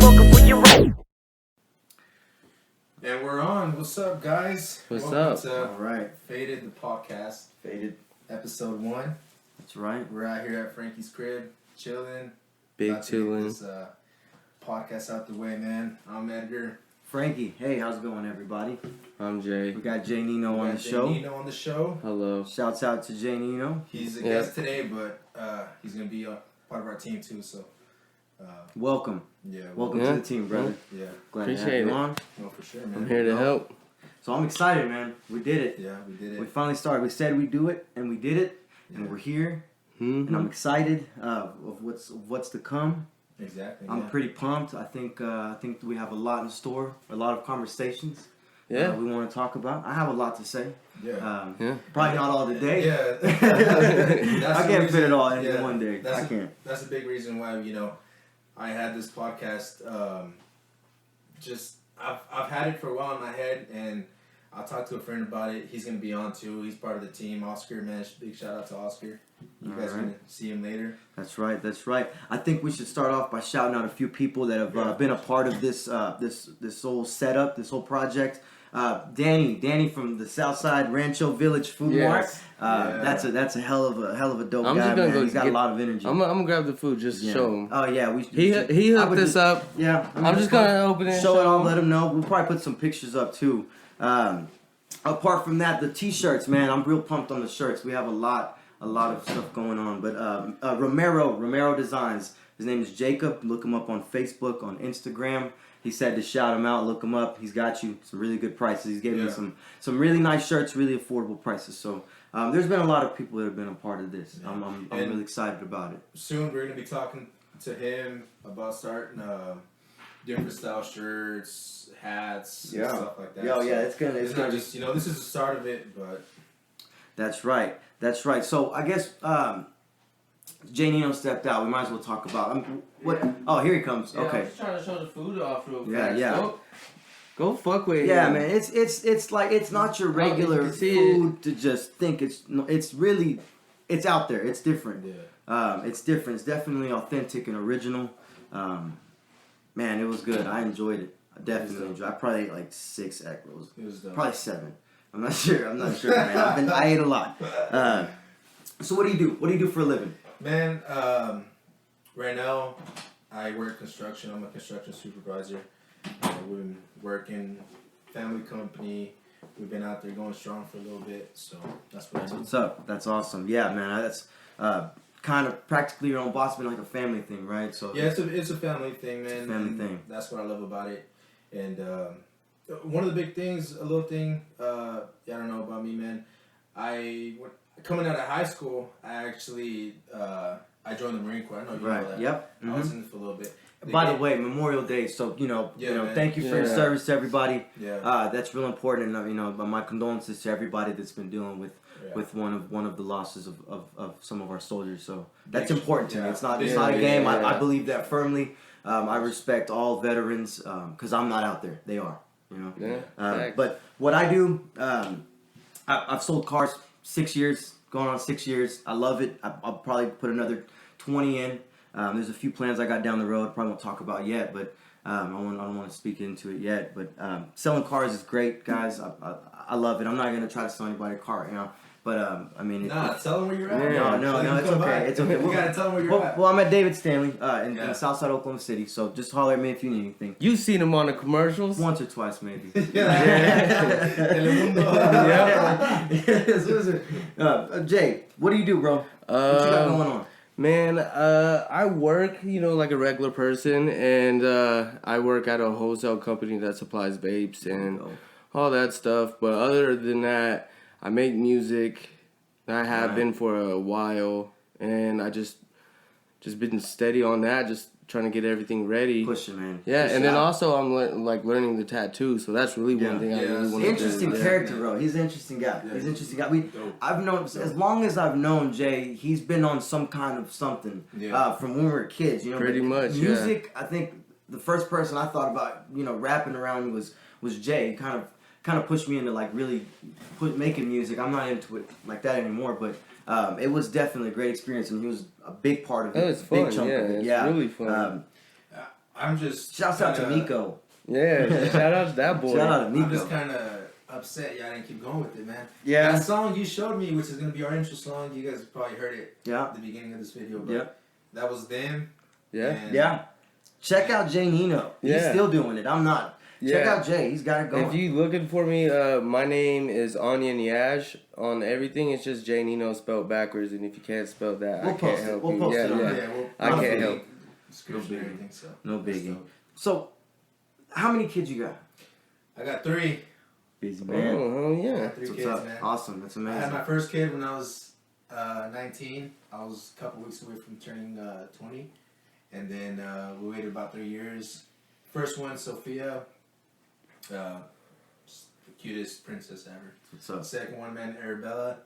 smoking when you roll. And we're on. What's up, guys? What's Welcome up? To All right. Faded, the podcast. Faded, episode 1. That's right. We're out here at Frankie's crib, chilling. Big About to get chillin'. This podcast out the way, man. I'm Edgar. Frankie, hey, how's it going, everybody? I'm Jay. We got Jay Nino on the show. Nino on the show. Hello. Shouts out to Jay Nino. He's a Yeah. guest today, but he's gonna be part of our team too. So, Welcome. yeah. Welcome Yeah. to the team, brother. Yeah. Glad to have Appreciate you it. on. No, for sure, man. I'm here to No. help. So I'm excited, man. We did it. Yeah, we did it. We finally started. We said we'd do it, and we did it. Yeah. And we're here. Mm-hmm. And I'm excited of what's to come. Exactly. I'm yeah. pretty pumped. I think we have a lot in store. A lot of conversations. Yeah. We want to talk about. I have a lot to say. Yeah. Yeah. Probably not all today. Yeah. I can't fit it all in yeah, one day. That's I can't. That's a big reason why I had this podcast. I've had it for a while in my head, and I talked to a friend about it. He's gonna be on too. He's part of the team. Oscar, man, big shout out to Oscar. You guys are Alright. gonna see him later. That's right. That's right. I think we should start off by shouting out a few people that have been a part of this this whole setup, this whole project. Danny from the Southside Rancho Village Food Yes. Mart. Yeah. That's a hell of a dope I'm guy, just gonna man. go He's got get- a lot of energy. I'm gonna grab the food just to Yeah. show him. Oh yeah, He I hooked would this up. Yeah, I'm just gonna open it and show it show all. him. Let him know. We'll probably put some pictures up too. Apart from that, the T-shirts, man. I'm real pumped on the shirts. We have a lot of stuff going on. But Romero Designs. His name is Jacob. Look him up on Facebook, on Instagram. He said to shout him out. Look him up. He's got you some really good prices. He's giving me some really nice shirts, really affordable prices. So there's been a lot of people that have been a part of this. Yeah. I'm And really excited about it. Soon we're gonna be talking to him about starting different style shirts, hats, and stuff like that. Yeah, yeah, it's gonna. It's not just this is the start of it, but That's right. That's right. So I guess Jay Nino stepped out. We might as well talk about what. Oh, here he comes. Okay. I'm just trying to show the food off real Yeah, fast. yeah. Go fuck with Yeah, him. man. It's like it's not your regular you can see food to just think it's really it's out there. It's different. yeah. It's different. It's definitely authentic and original. Man, it was good. I enjoyed it. I definitely enjoyed. I probably ate like 6 egg rolls. It was dope. Probably 7. I'm not sure, man. I ate a lot. So what do you do? What do you do for a living? Man, right now I work construction. I'm a construction supervisor. We've been working family company. We've been out there going strong for a little bit, so that's what I do. What's up? That's awesome. Yeah, man. That's kind of practically your own boss, been like a family thing, right? So Yeah, it's a family thing, man. It's a family and thing. That's what I love about it. And one of the big things, a little thing, I don't know about me, man. Coming out of high school, I actually I joined the Marine Corps. I know you know that. Yep. I was in it for a little bit. By the way, Memorial Day. So man. thank you for your Yeah. service to everybody. Yeah. That's real important, and my condolences to everybody that's been dealing with Yeah. one of the losses of some of our soldiers. So that's Big- important to me. yeah. It's not Yeah, a game. yeah. I believe that firmly. I respect all veterans because I'm not out there. They are. Yeah. Facts. But what I do, I've sold cars 6 years, going on 6 years. I love it. I'll probably put another 20 in. There's a few plans I got down the road. Probably won't talk about yet, but I don't want to speak into it yet. But selling cars is great, guys. I love it. I'm not gonna try to sell anybody a car, But I mean, Tell them where you're at. Yeah. no, it's okay. It's okay. You gotta tell them where you're at. Well, I'm at David Stanley Yeah. in Southside Oklahoma City. So just holler at me if you need anything. You seen him on the commercials? Once or twice, maybe. Jay, what do you do, bro? What you got going on? Man, I work, like a regular person, and I work at a wholesale company that supplies vapes and all that stuff. But other than that, I make music. I have been for a while, and I just been steady on that, just trying to get everything ready. Push it, man. Yeah, Push and it then out. also I'm learning the tattoo, so that's really one thing I really want to do. Interesting Yeah. character, bro. He's an interesting guy. Yeah. He's an interesting guy. Dope. I've known as long as I've known Jay, he's been on some kind of something from when we were kids. Pretty But much, music. I think the first person I thought about, rapping around was Jay. He kind of pushed me into like really making music. I'm not into it like that anymore, but it was definitely a great experience, and he was a big part of it. It was a big fun, chunk yeah, of it. it's really fun. I'm just. Shouts out to kinda- Miko. Yeah, shout out to that boy. Shout out to I'm just Miko. kind of upset. Yeah, I didn't keep going with it, man. Yeah. That song you showed me, which is gonna be our intro song. You guys probably heard it Yeah. at the beginning of this video. But Yeah. That was them. Yeah. and- Yeah. Check out Jay Nino. He's Yeah. still doing it. I'm not. Check Yeah. out Jay. He's got it going. If you looking for me, my name is Onion Yash. On everything, it's just J Nino spelled backwards. And if you can't spell that, We'll I can't post it. help We'll you. post yeah, it on yeah. there. we'll I probably can't help. description No and biggie. everything. So No that's biggie. dope. So, how many kids you got? I got 3. Busy Oh, hell I yeah. got 3 What's kids, up? man. Awesome. That's I amazing. had my first kid when I was 19. I was a couple weeks away from turning 20. And then we waited about 3 years. First one, Sophia. Just the cutest princess ever. What's up? Second one, man, Arabella.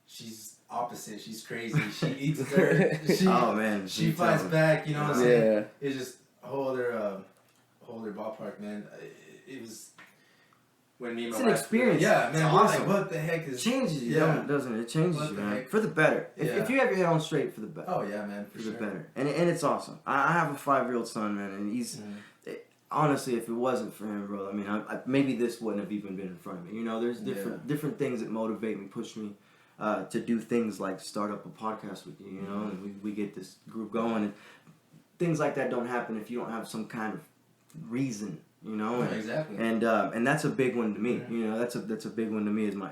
She's opposite. She's crazy. She eats dirt. She, Oh man, she you fights tell me. back. You know what I'm saying? Yeah. It's just a whole other ballpark, man. It was when me and It's my an wife. experience. Yeah, It's man. We're awesome. like, what the heck It is? changes you, Yeah. doesn't it? It changes What you, the man. heck? For the better. Yeah. If you have your head on straight, for the better. Oh yeah, man, For for the sure. better. And it's awesome. I have a 5-year-old son, man, and he's honestly, if it wasn't for him, bro, I mean, maybe this wouldn't have even been in front of me. You know, there's different things that motivate me, push me to do things like start up a podcast with you. You know, and we get this group going, and things like that don't happen if you don't have some kind of reason. You know, Yeah, exactly. and that's a big one to me. You know, that's a big one to me. Is my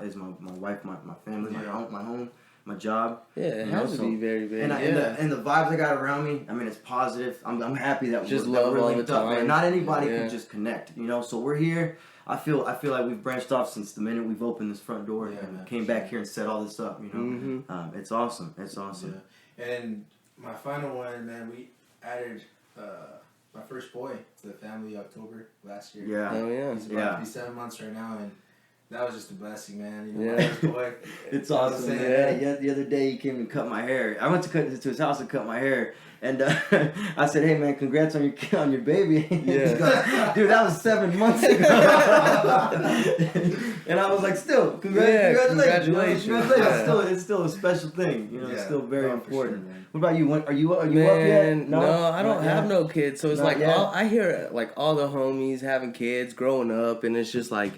wife, my family, my home, my job. Yeah, it You know, has to so- be very big. And, yeah. and the vibes I got around me, I mean, it's positive. I'm happy that Just we're, that love we're all the linked up, man. time. Not anybody Yeah. can just connect, you know. So we're here. I feel like we've branched off since the minute we've opened this front door Yeah, and man, came for back sure. here and set all this up. You know, Mhm. it's awesome. It's awesome. Yeah. And my final one, man, we added my first boy to the family October last year. Yeah, Oh yeah. He's about Yeah. to be 7 months right now, and that was just a blessing, man. You know, Yeah. my first boy. it's You know what I'm awesome. saying? Man. Yeah, the other day he came and cut my hair. I went to his house and cut my hair, and I said, "Hey man, congrats on your baby." He Yeah. goes, dude, that was 7 months ago. And I was like, "Still, congratulations! congratulations. Yeah. It's still a special thing. You know, it's Yeah. still very Oh, for important." sure, man. What about you? Are you up yet? Man, no, I don't Not have yet? no kids. So it's Not like yet? I hear like all the homies having kids, growing up, and it's just like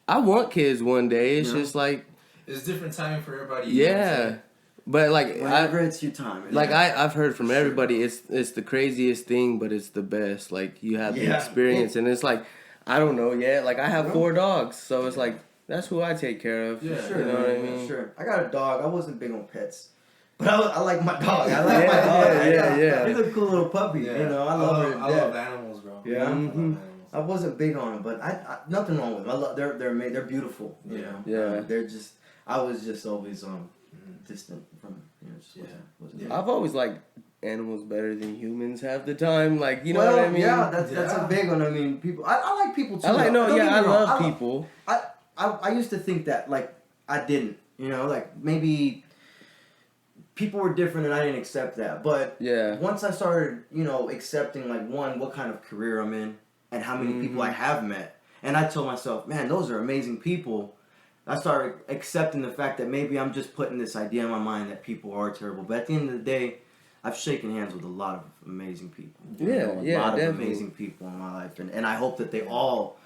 I want kids one day. It's Yeah. just like It's different timing for everybody. You know what I'm yeah, saying? but like Whenever it's your time. I've heard from Sure. everybody, it's the craziest thing, but it's the best. Like you have the Yeah. experience, and it's like I don't know yet. Like I have Yeah. 4 dogs, so it's like that's who I take care of. Yeah. Sure, you know what I man, mean. Sure. I got a dog. I wasn't big on pets. But I like my dog. I like my Yeah, dog. yeah. He's a cool little puppy. Yeah. You know, I love her. to I death. love animals, bro. Yeah. I love Mhm. animals. I wasn't big on them, but I nothing wrong with them. I love they're beautiful. You Yeah. know? Yeah. They're just I was just always distant from just Yeah. wasn't Yeah. I've always liked animals better than humans half the time. Like you know well, what I mean? yeah, that's Yeah. a big one. I mean, people. I like people too. I like though. Don't get I me wrong. love people. I used to think that like I didn't, you know, like maybe people were different and I didn't accept that. But Yeah. once I started, you know, accepting like what kind of career I'm in and how many people I have met, and I told myself, man, those are amazing people. I started accepting the fact that maybe I'm just putting this idea in my mind that people are terrible. But at the end of the day, I've shaken hands with a lot of amazing people. You Yeah, know, a yeah, lot of definitely. amazing people in my life, and I hope that they all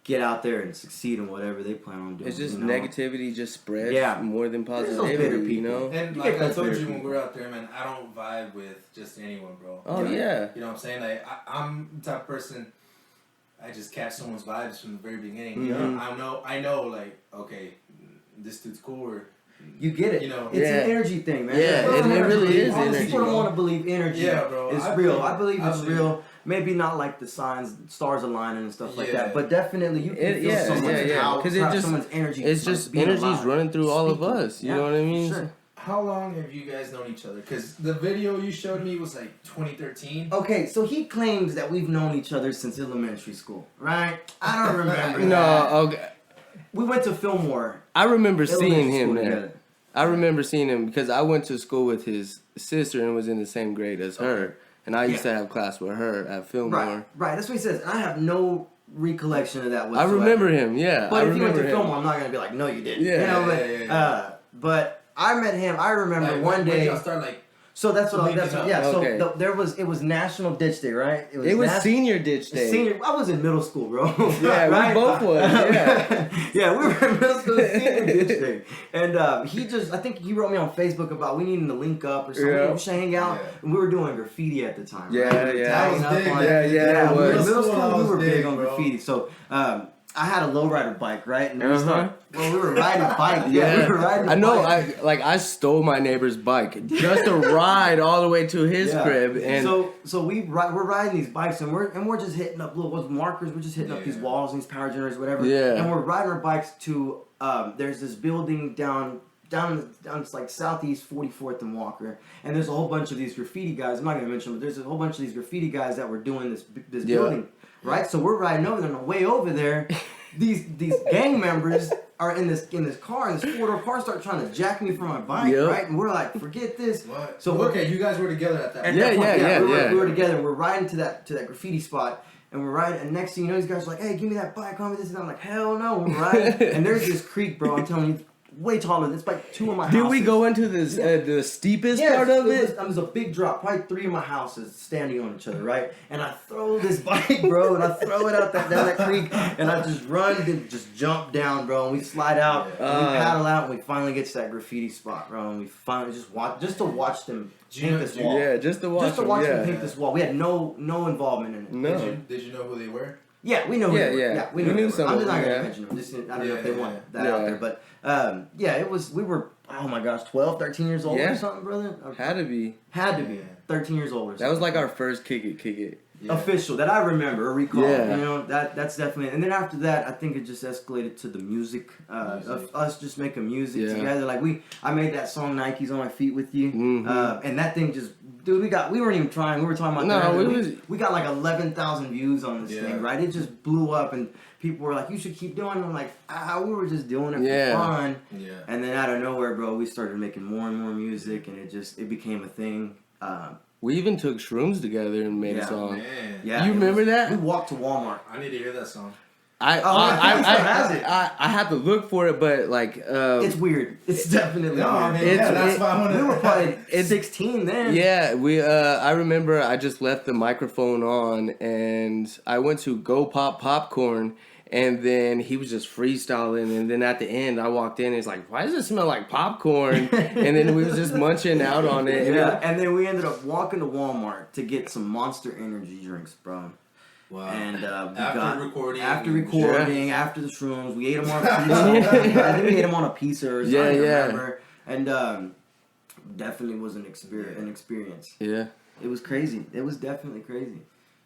get out there and succeed in whatever they plan on doing. It's just you know? negativity just spreads Yeah. more than There's those bitter positivity, you people. know? And You like get I those told bitter you when people. we're out there, man, I don't vibe with just anyone, bro. Oh yeah. You know what I'm saying? Like I'm the type of person. I just catch someone's vibes from the very beginning. You Mhm. know, I know. Like, okay, this dude's cool. Or You get it. You know. It's Yeah. an energy thing, man. Yeah, People don't it wanna really believe- is all these energy, People don't bro. want to believe energy. Yeah, bro. It's I real. believe- I believe I it's believe real. Maybe not like the signs, stars aligning and stuff like Yeah. that, but definitely you can feel Yeah, someone's yeah, yeah. power, 'Cause it just- someone's energy. It's like, just being energy's alive. running through all of Speaking. us. You Yeah, know what I mean? Sure. how long have you guys known each other? Because the video you showed me was like 2013. Okay, so he claims that we've known each other since elementary school, right? I don't remember. No, that. okay. We went to Fillmore. I remember seeing elementary him school there. together. I remember seeing him because I went to school with his sister and was in the same grade as her. And I used to have class with her at Fillmore. Right. That's what he says. And I have no recollection of that I whatsoever. remember him, yeah. But I if you went remember to him. Fillmore, I'm not gonna be like, no, you didn't. Yeah, you know, but yeah. but I met him. I remember Like, one when day. y'all start like So that's what. Linking That's what, up. yeah. Okay. So it was National Ditch Day, right? It was Senior Ditch Day. Senior. I was in middle school, bro. Yeah, Right? we both was. Yeah. Yeah, we were in middle school. Senior Ditch Day, and I think he wrote me on Facebook about we needing to link up or something. Yeah. We should hang out. Yeah. And we were doing graffiti at the time. Yeah, right? We were yeah. tagging That up was big, on- yeah, yeah, it we were in was. middle Middle school. school, We I were was big big, on bro. graffiti, so. I had a lowrider bike, right? And we Uh-huh. we were riding a bike. Yeah, we were riding a I know. bike. I stole my neighbor's bike just to ride all the way to his Yeah. crib, and so we're riding these bikes and we're just hitting up little markers. We're just hitting up these Yeah. walls and these power generators, whatever. Yeah. And we're riding our bikes to there's this building down it's like southeast 44th and Walker, and there's a whole bunch of these graffiti guys. I'm not gonna mention them, but there's a whole bunch of these graffiti guys that were doing this Yeah. building, right? So we're riding over there, and on the way over there, these gang members are in this car, and this 4-door car start trying to jack me from my bike, Yep. right? And we're like, forget this. What? So Okay, you guys were together at that At point. Yeah, that point, yeah, we were yeah. together. We're riding to that graffiti spot, and we're riding. And next thing you know, these guys are like, "Hey, give me that bike, call me this." And I'm like, "Hell no!" We're riding, and there's this creek, bro. I'm telling you, way taller. It's like 2 of my houses. did we go into this the steepest Yes, part of it it? was a big drop, probably 3 of my houses standing on each other, right? And I throw this bike, bro, and I throw it out down that creek, and I just run and just jump down, bro, and we slide out, and we paddle out, and we finally get to that graffiti spot, bro, and we finally just to watch them paint this wall. Yeah, just to watch. Just to watch them, them paint this wall. We had no involvement in it. No. Did you know who they were? Yeah, we know. Yeah, who they were. yeah. we We knew knew who they some were. I'm of just not them, gonna yeah. mention them. Just, I don't know Yeah, if they yeah, want that yeah. out there, but yeah, it was. We were, oh my gosh, 12, 13 years old Yeah. or something, brother. Had to be. Had to be Yeah. 13 years old or something. That was like our first kick it. Yeah. Official that I remember or recall. Yeah. You know, that's definitely. And then after that, I think it just escalated to the music of us just making music Yeah. together. Like I made that song "Nikes on My Feet" with you, Mhm. and that thing just, dude, we weren't even trying. We were talking about No, that earlier. it was- we got like 11,000 views on this Yeah. thing, right? It just blew up, and people were like, "You should keep doing it." I'm like, we were just doing it Yeah. for fun. Yeah. And then out of nowhere, bro, we started making more and more music, and it became a thing. We even took shrooms together and made Yeah, a song. Man. Yeah, You it remember was- that? We walked to Walmart. I need to hear that song. I I think he still has it. I have to look for it, but like It's weird. It's definitely No, weird. I mean, It's- yeah, that's it- why I want to. We were probably It's- 16 then. yeah, we I remember I just left the microphone on and I went to go pop popcorn and then he was just freestyling and then at the end I walked in and he's like, why does it smell like popcorn? And then we was just munching out on it. And Yeah, and then we ended up walking to Walmart to get some Monster Energy drinks, bro. Wow. And we After got recording, after you- recording, after the shrooms, we ate them on a pizza. I think we ate them on a pizza or something. Yeah, I yeah. remember. And definitely was an experience. Yeah. It was crazy. It was definitely crazy.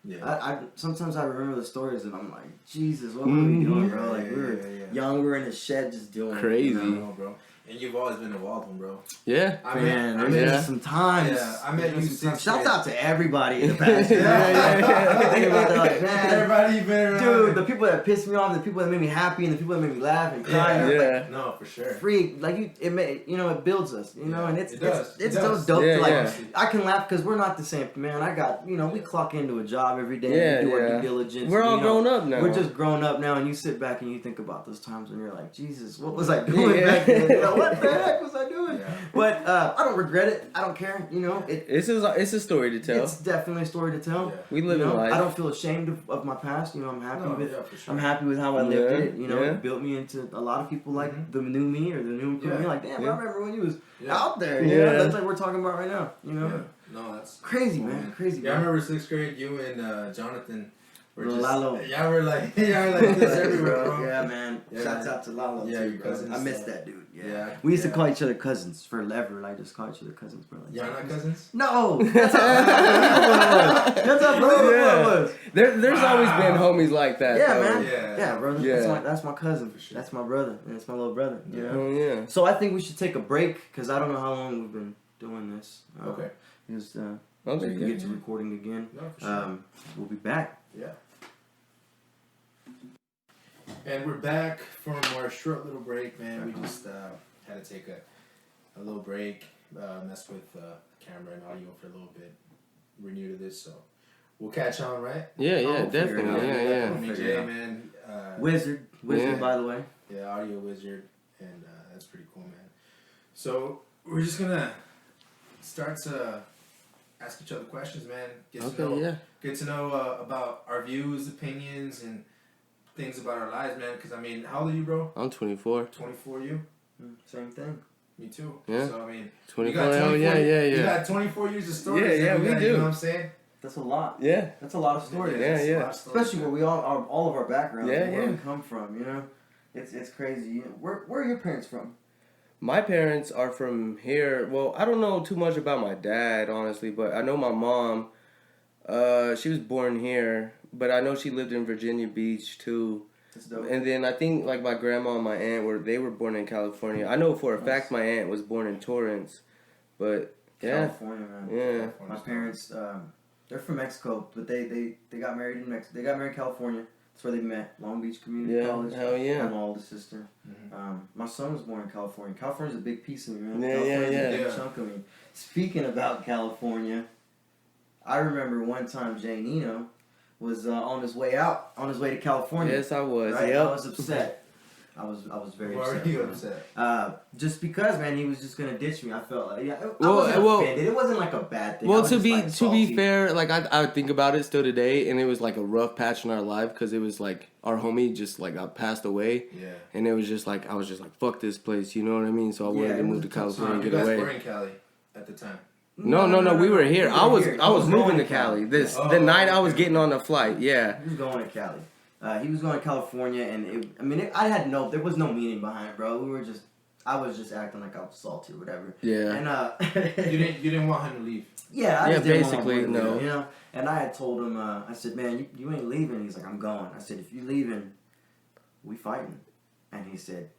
Yeah. I sometimes I remember the stories and I'm like, Jesus, what were we doing, bro? Like we were Yeah. young, we were in a shed just doing it, Crazy. you I know? know, bro. And you've always been a wild one, bro. Yeah. I Man, I met met yeah. you some times. Yeah, I met you some sixth Shout grade. out to everybody in the past. Yeah. I think about that, like, man, Everybody you've been around. dude, the people that pissed me off, the people that made me happy, and the people that made me laugh and cry. Yeah. and I'm like, Yeah. No, for sure. free, like it builds us, you know, Yeah, and it's it does. it's It so does. dope Yeah, to like. yeah. I can laugh because we're not the same, man. I got, we clock into a job every day, Yeah, we do our yeah. due diligence. We're and, all grown up now. We're just grown up now, and you sit back and you think about those times when you're like, Jesus, what was I doing Yeah. back then? You know, what the heck was I doing? Yeah. But I don't regret it. I don't care. You know, It's a story to tell. it's definitely a story to tell. Yeah. We live You know, in life. I don't feel ashamed of my past. You know, I'm happy No, with. yeah, for sure. I'm happy with how I lived Yeah, it. You know, yeah. it built me into a lot of people like Mhm. the new me or the new Yeah. me. Like, damn, Yeah. I remember when you was Yeah. out there. You Yeah. know, that's like we're talking about right now. You know, Yeah. No, that's crazy cool, man, crazy. Yeah, I man. remember sixth grade. You and Jonathan were just. Lalo. Yeah, we're like this everywhere, bro. Yeah, man. Yeah. Shouts out to Lalo. Yeah, too, your bro. cousins, I miss uh, that dude. Yeah. yeah, We used to yeah. call each other cousins forever. Like, just call each other cousins, bro. Like, Y'all not cousins? No, that's how that's how bro Yeah. it was. There's always been Wow. homies like that. Yeah, though. man. Yeah. Yeah, bro. Yeah. That's my cousin. For sure. That's my brother. And it's my little brother. You know. Oh yeah. So I think we should take a break because I don't know how long we've been doing this. Okay. Just so Okay. we can Yeah. get to recording again. No, for sure. We'll be back. Yeah. And we're back from our short little break, man. We just had to take a little break, mess with camera and audio for a little bit. We're new to this, so we'll catch on, right? Yeah, yeah, I'll figure it definitely. out. Yeah, yeah. Me, Figure it Jay, out. man. Wizard, Yeah. by the way. Yeah, audio wizard, and that's pretty cool, man. So we're just gonna start to ask each other questions, man. Get to know about our views, opinions, and things about our lives, man. Because I mean, how old are you, bro? I'm 24. 24, you? Same thing. Me too. Yeah. So I mean, 24. Yeah. You got 24 years of stories. Yeah, we do. You know what I'm saying? That's a lot. Yeah. That's a lot of stories. Yeah. That's a lot of stories, Especially where we all of our backgrounds, Yeah, where yeah. we come from. You know, it's crazy. You know, where are your parents from? My parents are from here. Well, I don't know too much about my dad, honestly, but I know my mom. She was born here, but I know she lived in Virginia Beach too. That's dope. And then I think like my grandma and my aunt were born in California. I know for a fact my aunt was born in Torrance, but yeah, California, man. yeah. My parents, they're from Mexico, but they got married in Mexico. They got married in California. That's where they met. Long Beach Community College. Hell yeah. My oldest sister. My son was born in California. California's a big piece of me, man. Yeah, California's yeah, a big yeah. chunk of me. Speaking about California, I remember one time Jay Nino was on his way to California. Yes, I was. Right? Yep. I was upset. I was very Why upset. were you upset? Just because, man, he was just gonna ditch me. I felt like, I Well, wasn't well- offended. It wasn't like a bad thing. I Well, was to just, be like, to salty. be fair, like I think about it still today, and it was like a rough patch in our life because it was like our homie just like got passed away, Yeah. and it was just like I was just like fuck this place, you know what I mean? So I Yeah, wanted it to was move to a tough California and You get guys away. were in Cali at the time. No, we were here. I was going moving to to Cali. Cali. The night I was getting on the flight. Yeah. He was going to Cali. He was going to California, and there was no meaning behind it, bro. I was just acting like I was salty or whatever. Yeah. And You didn't want him to leave. yeah, I Yeah, just didn't want basically, him to no. leave, you know. And I had told him, I said, man, you ain't leaving. He's like, I'm going. I said, if you leaving, we fighting. And he said,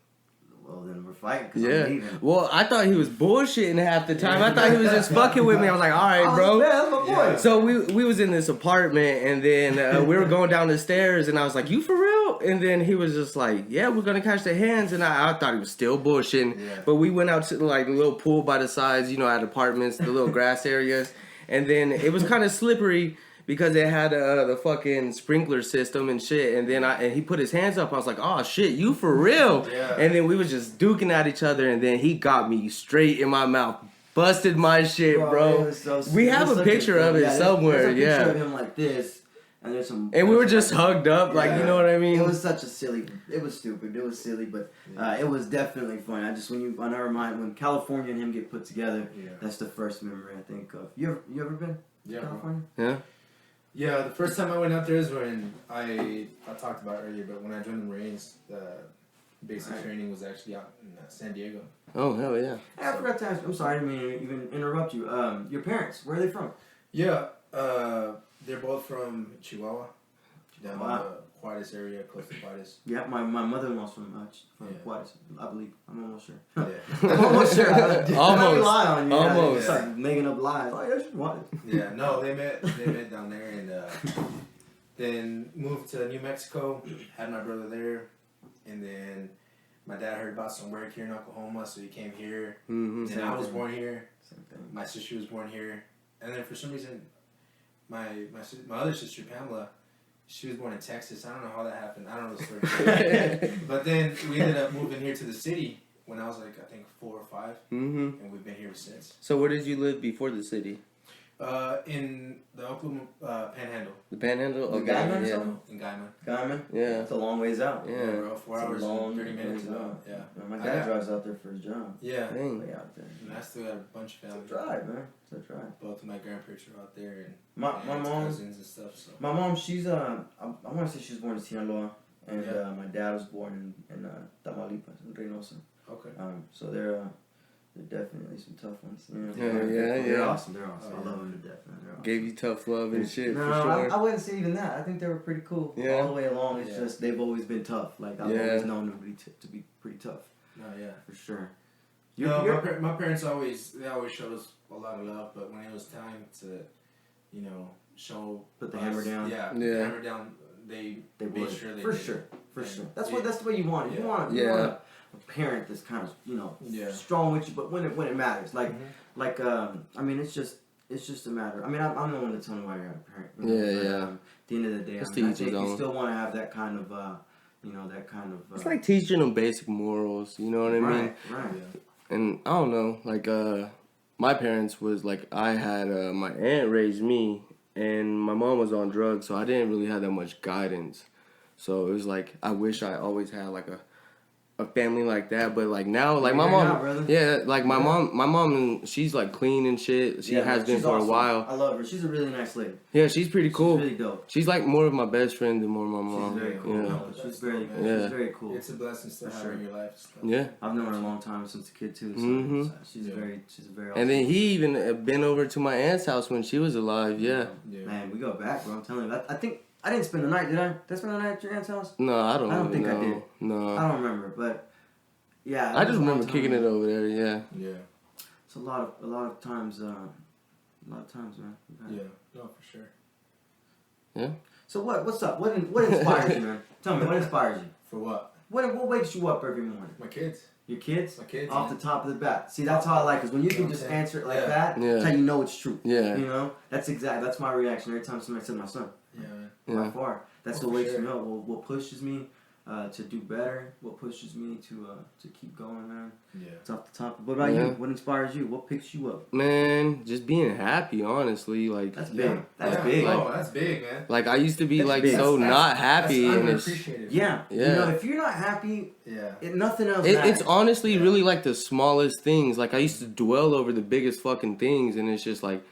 well, then we're fighting because Yeah. I'm leaving. Well, I thought he was bullshitting half the time. I thought he was just fucking with me. I was like, all right, bro. That's my boy. Yeah. So we was in this apartment, and then we were going down the stairs, and I was like, "You for real?" And then he was just like, "Yeah, we're gonna catch the hands." And I thought he was still bullshitting. Yeah. But we went out to like the little pool by the sides, at apartments, the little grass areas, and then it was kind of slippery because it had the fucking sprinkler system and shit. And then he put his hands up. I was like, "Oh shit, you for real?" Yeah. And then we was just duking at each other, and then he got me straight in my mouth. Busted my shit, bro. It was so- We it have was a such picture of it there's somewhere, a picture yeah. of him like this, and there's some. And we were just hugged up, like, Yeah. you know what I mean? It was such a silly. It was stupid. It was silly, but it was definitely fun. When California and him get put together, Yeah. that's the first memory I think of. You ever been to Yeah, bro. California? Yeah. Yeah, the first time I went out there is when I talked about it earlier, but when I joined the Marines, the basic Right. training was actually out in San Diego. Oh, hell yeah. Hey, I forgot to ask. I'm sorry, I didn't mean to even interrupt you. Your parents, where are they from? Yeah, they're both from Chihuahua, down Wow. in the Juarez area, close to Juarez. Yeah, my mother-in-law's from Yeah. Juarez, I believe. I'm almost sure. Yeah. I'm almost sure. I Almost. lie on you. Almost. Start making up lies. Oh yeah, she's Juarez. Yeah, no, they met down there, and then moved to New Mexico. Had my brother there, and then my dad heard about some work here in Oklahoma, so he came here. Mm-hmm. And then I was born here. Same thing. My sister was born here, and then for some reason, my other sister Pamela, she was born in Texas. I don't know how that happened. I don't know the story. But then we ended up moving here to the city when I was like, I think 4 or 5, Mm-hmm. and we've been here since. So where did you live before the city? In the Oklahoma Panhandle. The Panhandle? The Okay, Guyman or yeah. something? In Guyman. Guyman? Yeah. It's a long ways out. Yeah. Bro, 4 It's a hours long and 30 minutes. ways out. Yeah. My I dad got- drives out there for his job. Yeah. Dang. Way out there. And I still got a bunch of It's family. a drive, man. It's a drive. Both of my grandparents are out there, and My aunts, mom, cousins and stuff. So. my mom, she's I want to say she was born in Sinaloa, and Yeah. my dad was born in Tamaulipas, in Reynosa. Okay. So they're definitely some tough ones. You know? Yeah, They're yeah. awesome. They're awesome. Oh, I yeah. love them to death, man. They're awesome. Gave you tough love and shit, No, for sure. I wouldn't say even that. I think they were pretty cool Yeah. all the way along. It's Yeah. just they've always been tough. Like I've Yeah. always known them to be pretty tough No, yeah. for sure. No, You're- my parents always showed us a lot of love, but when it was time to, show Put the us- hammer down. Yeah, put Yeah. the hammer down. They They made would sure they for did. sure, for And sure. That's yeah. the way you want it. You Yeah. want Yeah. a parent that's kind of Yeah. strong with you, but when it matters, Mhm. I mean, it's just a matter. I mean, I'm the one to tell you why you're a parent. Yeah, but, yeah. At the end of the day, It's I to mean, I each his think you own. still want to have that kind of, It's like teaching them basic morals, you know what I mean? right. Yeah. And I don't know, like my parents was like, I had my aunt raised me, and my mom was on drugs, so I didn't really have that much guidance. So it was like, I wish I always had like a family like that, but like now, like my You're mom, not, brother. yeah, like my mom, she's like clean and shit. She has been she's for awesome. a while. I love her. She's a really nice lady. Yeah, she's pretty cool. She's really dope. She's like more of my best friend than more of my mom. She's very cool. Yeah. No, she's very, Yeah. she's very cool. It's a blessing to have sure. in your life. So. Yeah. I've known her a long time since a kid too. So Mhm. she's Yeah. she's a very. Awesome And then he even been over to my aunt's house when she was alive. Yeah. Yeah. Man, we go back, bro. I'm telling you. I think I didn't spend the night. Did I? Did I spend the night at your aunt's house? No, I don't. I don't even think I know. did. No. I don't remember, but yeah. I just remember kicking it over there. Yeah. Yeah. It's a lot of times. Man. Yeah. No, for sure. Yeah. So what's up? What inspires you, man? Tell me, what inspires you? For what? What wakes you up every morning? My kids. Your kids? My kids. Off man. the top of the bat. See, that's how I like it. 'Cause when you can just answer it like that, Yeah. that's how you know it's true. Yeah. You know? That's my reaction every time somebody says my son. Yeah, man. Yeah. By far. That's Oh, what for wakes sure. me up. What pushes me to do better. What pushes me to keep going, man. Yeah. It's off the top. What about Yeah. you? What inspires you? What picks you up? Man, just being happy, honestly. Like, That's Yeah. big. That's Yeah. big. Oh, that's big, man. like I used to be That's like big. so That's- not happy, That's and it's underappreciated. Yeah. You Yeah. know, if you're not happy, Yeah. nothing else it's matters. honestly Yeah. really like the smallest things. Like I used to dwell over the biggest fucking things, and it's just like,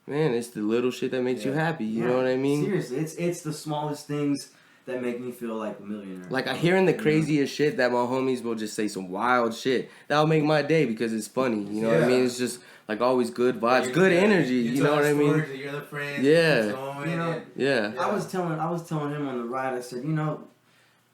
man, it's the little shit that makes you Yeah. happy. You Yeah. know what I mean? Seriously, it's the smallest things that make me feel like a millionaire. Like I hearing the craziest shit that my homies will just say some wild shit. That'll make my day because it's funny. You know what I mean? Yeah. It's just like always good vibes, You- good yeah, energy. You know tell what I mean? stories to your other friends. Yeah. keeps going, You know, and- Yeah. Yeah. I was telling him on the ride. I said, you know,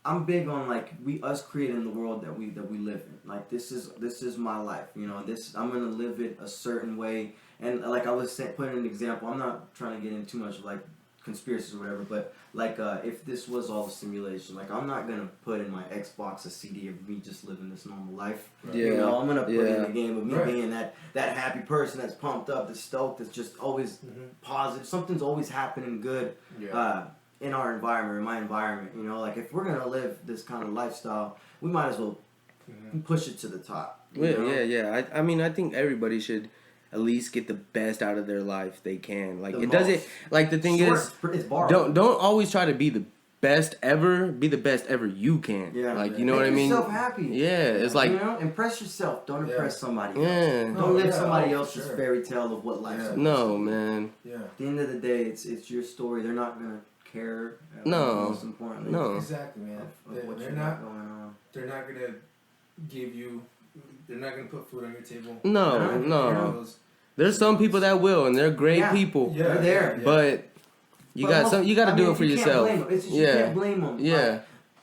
I'm big on like us creating the world that we live in. Like this is my life. You know, I'm gonna live it a certain way. And like I was putting an example. I'm not trying to get into too much of like conspiracies or whatever, but like if this was all a simulation, like I'm not gonna put in my Xbox a CD of me just living this normal life. Right. You know, I'm gonna put in Yeah. the game of me Right. being that happy person that's pumped up, that's stoked, that's just always positive. Something's always happening good. Yeah. In our environment, in my environment, you know, like if we're gonna live this kind of lifestyle, we might as well push it to the top. you Yeah, know? yeah. I mean, I think everybody should at least get the best out of their life they can. Like The it doesn't. most. Like the thing Sure, is, it's borrowed. don't always try to be the best ever. Be the best ever you can. Yeah, Like yeah. you know what I Make mean? yourself happy. Yeah, it's like you know, impress yourself. Don't Yeah. impress somebody yeah. else. Don't Oh, live yeah, somebody oh, else's sure. fairy tale of what life's Yeah. supposed No, to be. Yeah. man. At the end of the day, it's your story. They're not gonna care. No. Most importantly, No. Exactly, man. of what They're you not. got going on. They're not gonna give you. They're not gonna put food on your table. No, They're not no. gonna those- There's some people that will, and they're great Yeah. people. Yeah, They're there. yeah. But you But got most- some. You got to I do mean, it for you can't yourself. blame 'em. It's just, Yeah. You can't blame them. Yeah.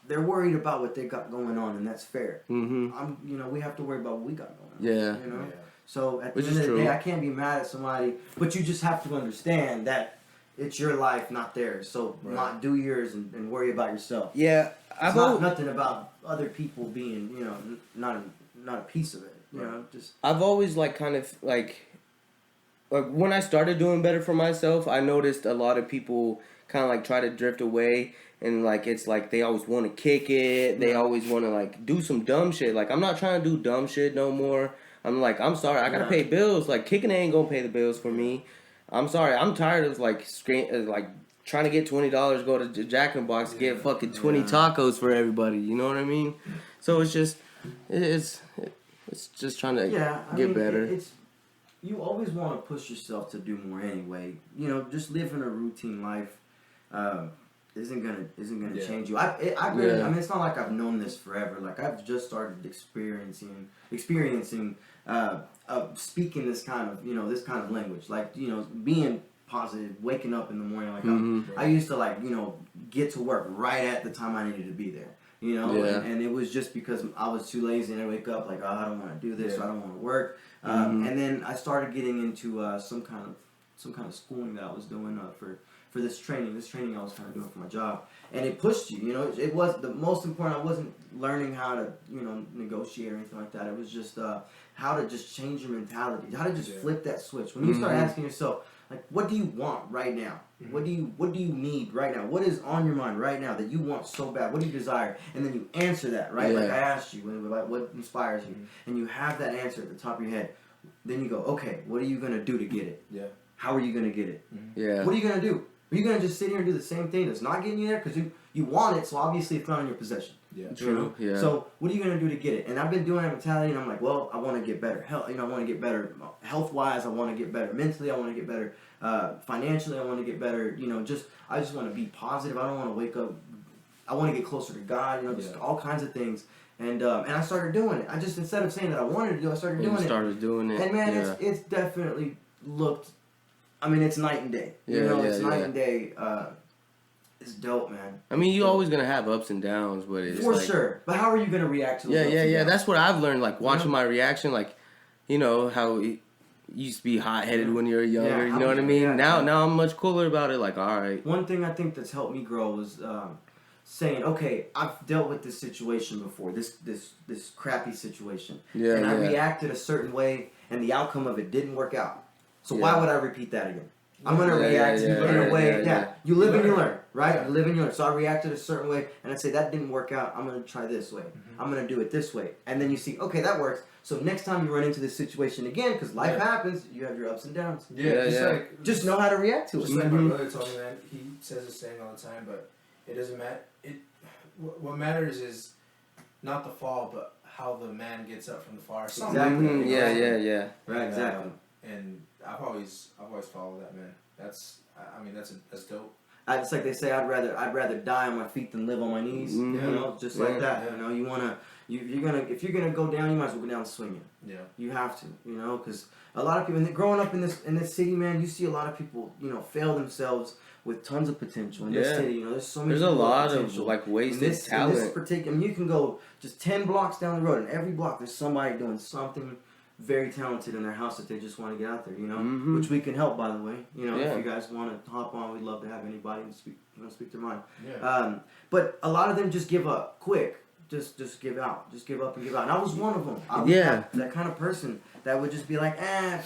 They're worried about what they got going on, and that's fair. Mhm. We have to worry about what we got going on. Yeah. You know. Yeah. So at Which the end is of the true. day, I can't be mad at somebody, but you just have to understand that it's your life, not theirs. So Right. not do yours and worry about yourself. Yeah. It's not nothing about other people being, you know, not a piece of it. You know, just I've always like kind of like when I started doing better for myself, I noticed a lot of people kind of like try to drift away, and like it's like they always want to kick it. They always want to like do some dumb shit. Like I'm not trying to do dumb shit no more. I'm like, I'm sorry, I gotta Yeah. pay bills. Like kicking ain't gonna pay the bills for me. I'm sorry, I'm tired of like trying to get $20, go to Jack in the Box, get fucking 20 tacos for everybody. You know what I mean? So it's just it's just trying to get better. It's you always want to push yourself to do more anyway. You know, just living a routine life isn't gonna Yeah. change you. I really, Yeah. I mean, it's not like I've known this forever. Like I've just started experiencing speaking this kind of language. Like being positive, waking up in the morning. Like I used to get to work right at the time I needed to be there. Yeah. And it was just because I was too lazy and I wake up like, oh, I don't want to do this, or I don't want to work. And then I started getting into some kind of schooling that I was doing for this training I was kind of doing for my job, and it pushed you. It was the most important. I wasn't learning how to negotiate or anything like that. It was just how to just change your mentality, how to just flip that switch. When you start asking yourself, like, what do you want right now? What do you need right now? What is on your mind right now that you want so bad? What do you desire? And then you answer that, right? Yeah. Like I asked you, what inspires you? And you have that answer at the top of your head. then you go, okay, what are you gonna do to get it? Yeah. How are you gonna get it? Yeah. What are you gonna do? Are you gonna just sit here and do the same thing that's not getting you there? Because you want it, so obviously it's not in your possession. Yeah. True. Yeah. So what are you gonna do to get it? And I've been doing that mentality, and I'm like, well, I want to get better. I want to get better health wise. I want to get better mentally. I want to get better financially. I want to get better. I just want to be positive. I don't want to wake up. I want to get closer to God. Just all kinds of things. And I started doing it. I just, instead of saying that I wanted to do, I started doing it. And man, it's definitely looked. I mean, it's night and day. It's night and day. It's dope, man. I mean, you're always gonna have ups and downs, but it's for sure. But how are you gonna react to those ups and downs? That's what I've learned. Like watching my reaction, like how it used to be hot headed when you're younger. You know what I mean? Yeah, now I'm much cooler about it. Like, all right. One thing I think that's helped me grow is saying, okay, I've dealt with this situation before, this crappy situation, and I reacted a certain way, and the outcome of it didn't work out. So why would I repeat that again? I'm going to react in a way, you live and you learn, right? Yeah. You live and you learn. So I reacted a certain way, and I say, that didn't work out, I'm going to try this way. I'm going to do it this way. And then you see, okay, that works. So next time you run into this situation again, because life happens, you have your ups and downs. Just know how to react to it. Just like my brother told me, man, he says this saying all the time, but it doesn't matter. What matters is not the fall, but how the man gets up from the fall. Exactly. Right, exactly. And I've always followed that, man. That's dope. It's like they say, I'd rather die on my feet than live on my knees. Just like that. Yeah. If you're gonna go down, you might as well go down swinging. Yeah. You have to, because a lot of people, growing up in this city, man, you see a lot of people, fail themselves with tons of potential in this city. There's so many. There's a lot of wasted talent. In this particular, you can go just 10 blocks down the road, and every block there's somebody doing something very talented in their house that they just want to get out there, which we can help, by the way. If you guys want to hop on, we'd love to have anybody and speak their mind. Yeah. But a lot of them just give up quick. Just give out. Just give up and give out. And I was one of them. I was that kind of person that would just be like, I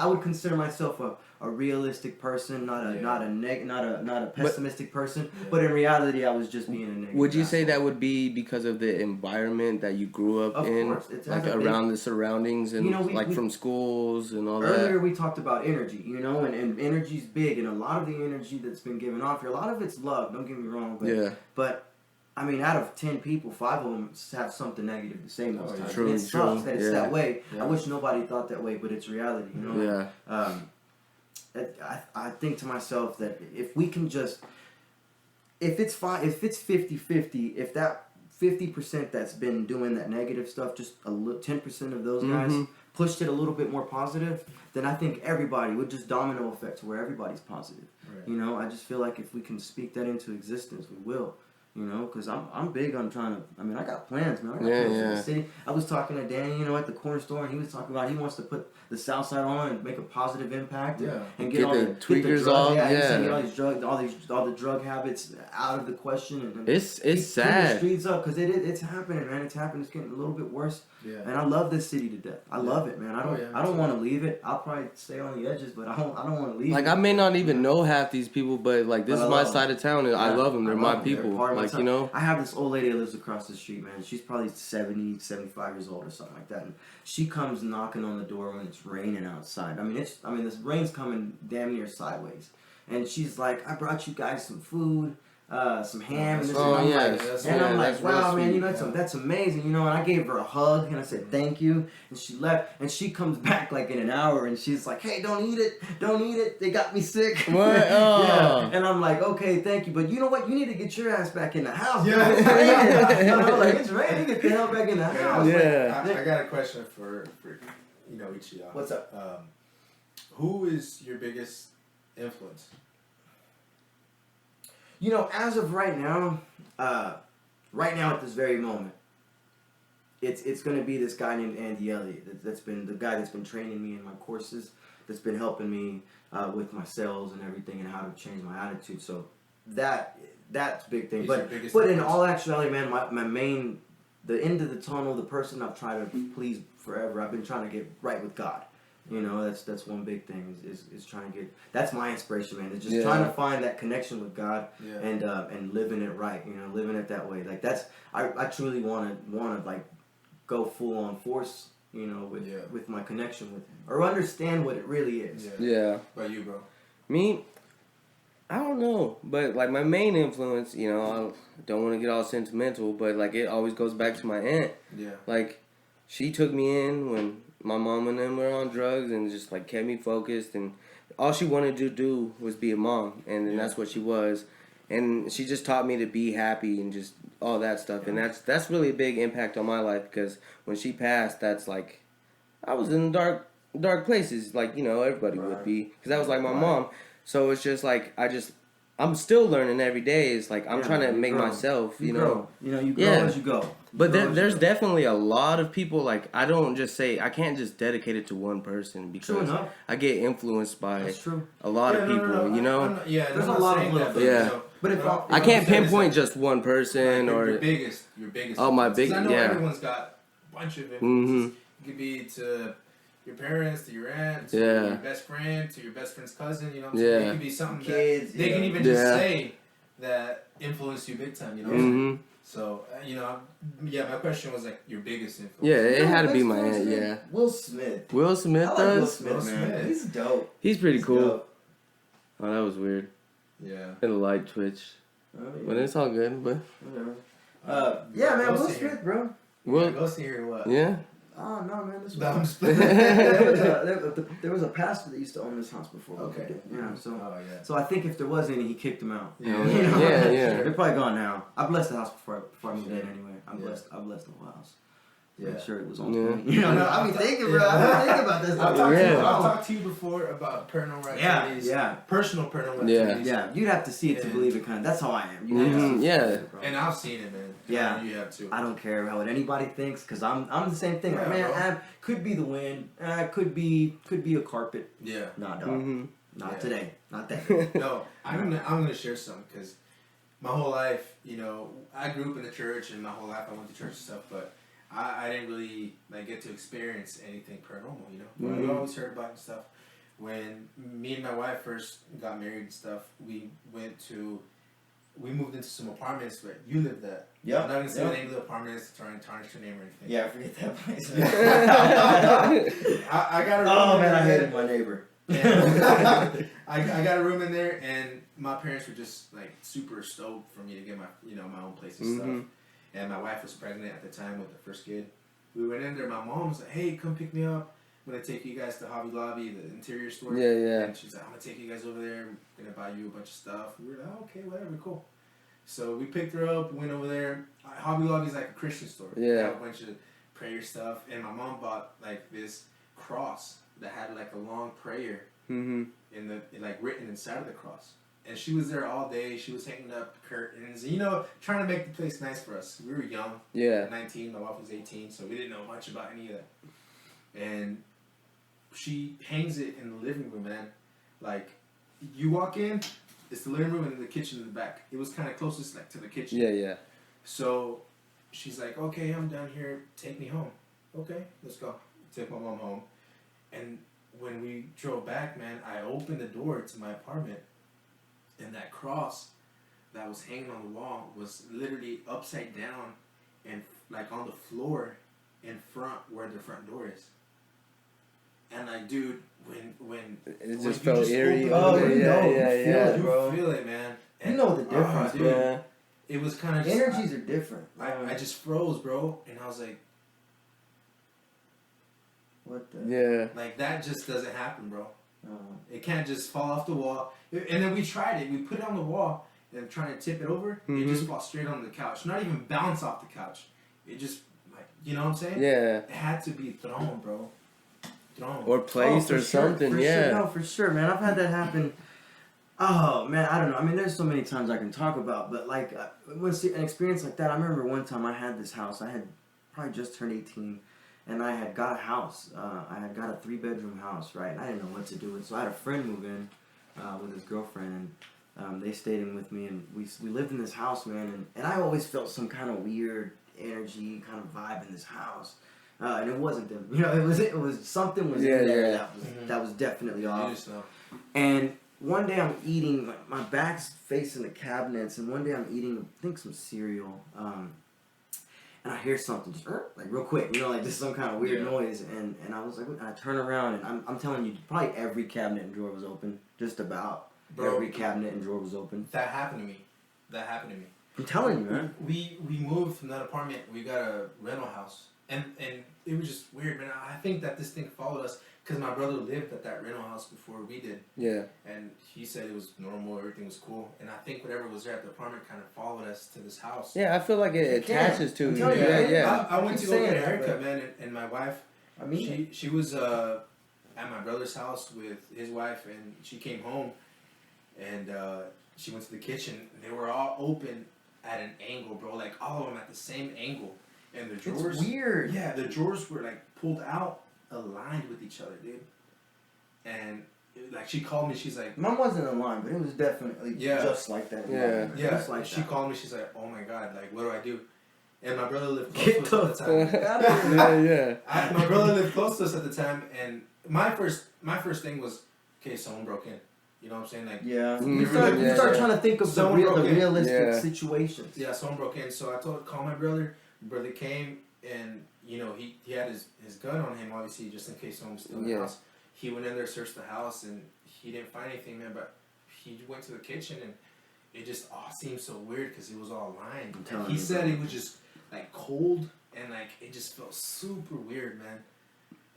would consider myself a realistic person, not a pessimistic person. Yeah. But in reality, I was just being a negative. Would you say that would be because of the environment that you grew up in? Of course. Like around the surroundings and from schools and all that? Earlier we talked about energy, and energy's big, and a lot of the energy that's been given off here, a lot of it's love, don't get me wrong, but I mean, out of 10 people, 5 of them have something negative to say most times. True, it sucks that it's that way. Yeah. I wish nobody thought that way, but it's reality, I think to myself that if we can just, if it's 50-50, if that 50% that's been doing that negative stuff, just 10% of those guys pushed it a little bit more positive, then I think everybody would just domino effect to where everybody's positive. Right. I just feel like if we can speak that into existence, we will. Because I'm big on trying to. I mean, I got plans, man. I got plans in the city. I was talking to Danny, at the corner store, and he was talking about he wants to put the South Side on and make a positive impact, and get all the tweakers off. Get all the drug habits out of the question. And it's sad. Clean the streets up because it's happening, man. It's happening. It's getting a little bit worse. Yeah. And I love this city to death. I love it, man. I don't want to leave it. I'll probably stay on the edges, but I don't want to leave. Like I may not even know half these people, but this is my side of town, and I love them. They're my people. I have this old lady that lives across the street, man. She's probably 70, 75 years old or something like that. And she comes knocking on the door when it's raining outside. This rain's coming damn near sideways. And she's like, I brought you guys some food, some ham. And I'm like, wow, man, that's amazing, And I gave her a hug, and I said, thank you. And she left, and she comes back in an hour, and she's like, hey, don't eat it. They got me sick. What? Oh. Yeah. And I'm like, okay, thank you. But you know what? You need to get your ass back in the house. Yeah. It's raining. Get the hell back in the house. Yeah. I got a question for each of y'all. What's up? Who is your biggest influence? As of right now at this very moment, it's going to be this guy named Andy Elliott. That's been the guy that's been training me in my courses, that's been helping me with my sales and everything and how to change my attitude. So that's a big thing. But in all actuality, man, the end of the tunnel, the person I've tried to please forever, I've been trying to get right with God. That's one big thing is trying to get. That's my inspiration, man. It's just trying to find that connection with God and living it right. living it that way. I truly want to go full on force you know, with Yeah. with my connection with him, or understand what it really is. Yeah. Yeah. About you, bro? Me, I don't know, but like my main influence, you know, I don't want to get all sentimental, but like it always goes back to my aunt. Yeah. Like, she took me in when my mom and them were on drugs and just like kept me focused, and all she wanted to do was be a mom, and then Yeah. that's what she was, and she just taught me to be happy and just all that stuff, and that's really a big impact on my life because when she passed, that's like I was in dark places, like, you know, everybody would Right. be, because that was like my Right. mom. So it's just like I'm still learning every day. It's like I'm Yeah, trying to you make grow. myself, you know. grow. You grow Yeah. as you go. But grow as you there's go. definitely a lot of people, like, I can't just dedicate it to one person True because enough. I get influenced by That's true. a lot of people, you know. Yeah, There's I'm a not lot of saying little that, things. Yeah. you know, But if what I- I I'm can't saying is pinpoint that, just one person like, or your biggest. Oh, my influence. 'Cause big- I know yeah. everyone's got a bunch of influences. It could be to your parents, to your aunt, to Yeah. your best friend, to your best friend's cousin. You know, what I'm Yeah. saying? It could be something Kids, that they yeah. can even just Yeah. say that influenced you big time. You know. What I'm saying? Mhm. So you know, yeah. My question was like your biggest influence. Yeah, it You know had to who be makes my sense, aunt, man? yeah. Will Smith. Will Smith I like Will does? Smith, Will man. Smith. He's dope. He's pretty He's cool. dope. Oh, that was weird. Yeah. And the light twitch. Oh, yeah. But it's all good, but Whatever. Yeah, man. Will Go see Smith, her. bro. Will, Go see her. What? yeah. Oh no, man. This was. No, I'm just there was a pastor that used to own this house before. Okay. Yeah. So. Oh yeah. So I think if there was any, he kicked them out. Yeah. You know? Yeah, yeah. They're probably gone now. I blessed the house before I moved in anyway. I Yeah. blessed the whole house. Yeah. Make sure it was on Yeah. point. You know, I be thinking, bro. I be thinking about this. I've talked, Yeah. I've talked to you before about paranormal Yeah, activities. yeah. Personal paranormal Yeah. activities. Yeah, you'd have to see it to Yeah. believe it. Kind of. That's how I am. You have to Mhm, see it yeah. to believe it, bro. And I've seen it, man. Yeah. You have too. I don't care what anybody thinks because I'm the same thing. Like, Yeah, man, bro. could be the wind. Could be a carpet. Yeah. Nah, dog. Mm-hmm. Not Yeah. today. Not that. No, I'm gonna share something because my whole life, you know, I grew up in the church and my whole life I went to church and stuff, but I didn't really like get to experience anything paranormal, you know. But Mhm. I always heard about it and stuff. When me and my wife first got married and stuff, we moved into some apartments that you lived at. Yep, I'm not gonna say yep. the name of the apartments to try and tarnish your name or anything. Yeah, forget that place. I got a room Oh in man, I there. hated my neighbor. And I got a room in there, and my parents were just like super stoked for me to get my my own place and Mhm. stuff. And my wife was pregnant at the time with the first kid. We went in there. My mom was like, "Hey, come pick me up. I'm gonna take you guys to Hobby Lobby, the interior store." Yeah, yeah. And she's like, "I'm gonna take you guys over there. I'm gonna buy you a bunch of stuff." We were like, "Oh, okay, whatever, cool." So we picked her up, went over there. Hobby Lobby's like a Christian store. They Yeah. have a bunch of prayer stuff, and my mom bought like this cross that had like a long prayer Mm-hmm. like written inside of the cross. And she was there all day. She was hanging up curtains, you know, trying to make the place nice for us. We were young, Yeah. 19. My wife was 18, so we didn't know much about any of that. And she hangs it in the living room, man. Like, you walk in, it's the living room and the kitchen in the back. It was kind of closest like to the kitchen. Yeah, yeah. So she's like, "Okay, I'm down here. Take me home." Okay, let's go. Took my mom home, and when we drove back, man, I opened the door to my apartment, and that cross that was hanging on the wall was literally upside down and like on the floor in front where the front door is. And like, dude, when It when just you felt eerie. open the Oh, door, you yeah, know, yeah, you feel yeah. it, you bro. feel it, man. You know the difference, dude, Yeah. It was kind of Energies are different. I just froze, bro, and I was like, What the? Yeah. like that just doesn't happen, bro. Oh. It can't just fall off the wall. And then we tried it. We put it on the wall and trying to tip it over. It Mhm. just falls straight on the couch. Not even bounce off the couch. It just like, you know what I'm saying? Yeah. It had to be thrown, bro. Thrown. Or placed for or sure, something. for Yeah. Sure. No, for sure, man. I've had that happen. Oh man, I don't know. I mean, there's so many times I can talk about, but like when an experience like that, I remember one time I had this house. I had probably just turned 18, and I had got a house. I had got a 3-bedroom house, right? And I didn't know what to do with it, so I had a friend move in with his girlfriend, and they stayed in with me, and we lived in this house, man. And I always felt some kind of weird energy, kind of vibe in this house. And it wasn't them, you know. It was something was Yeah, in there yeah. that was definitely You off. just know. And one day I'm eating, my back's facing the cabinets, and one day I'm eating, I think, some cereal. and I hear something just like real quick, like just some kind of weird noise, and I was like, and I turn around, and I'm telling you, probably every cabinet and drawer was open, just about. Bro, every cabinet and drawer was open. That happened to me. I'm telling you, man. We moved from that apartment. We got a rental house, and it was just weird, man. I think that this thing followed us because my brother lived at that rental house before we did. Yeah. And he said it was normal, everything was cool, and I think whatever was there at the apartment kind of followed us to this house. Yeah, I feel like it attaches to you. Yeah. I went to go get a haircut, man, and my wife, she was at my brother's house with his wife, and she came home, and she went to the kitchen. And they were all open at an angle, bro, like all of them at the same angle, and the drawers. It's weird. Yeah, the drawers were like pulled out, aligned with each other, dude. And like she called me, she's like, mine wasn't aligned, but it was definitely just like that. Just like she called me, she's like, oh my god, like what do I do? And my brother lived close to us at the time. My brother lived close to us at the time, and my first thing was, okay, someone broke in. You know what I'm saying? Like, you start trying to think of the realistic situations. Yeah, someone broke in, so I call my brother. My brother came, and he had his gun on him, obviously, just in case someone was still in the house. He went in there, searched the house, and he didn't find anything, man. But he went to the kitchen, and it just all seemed so weird because it was all lined. He said it was just like cold, and like it just felt super weird, man.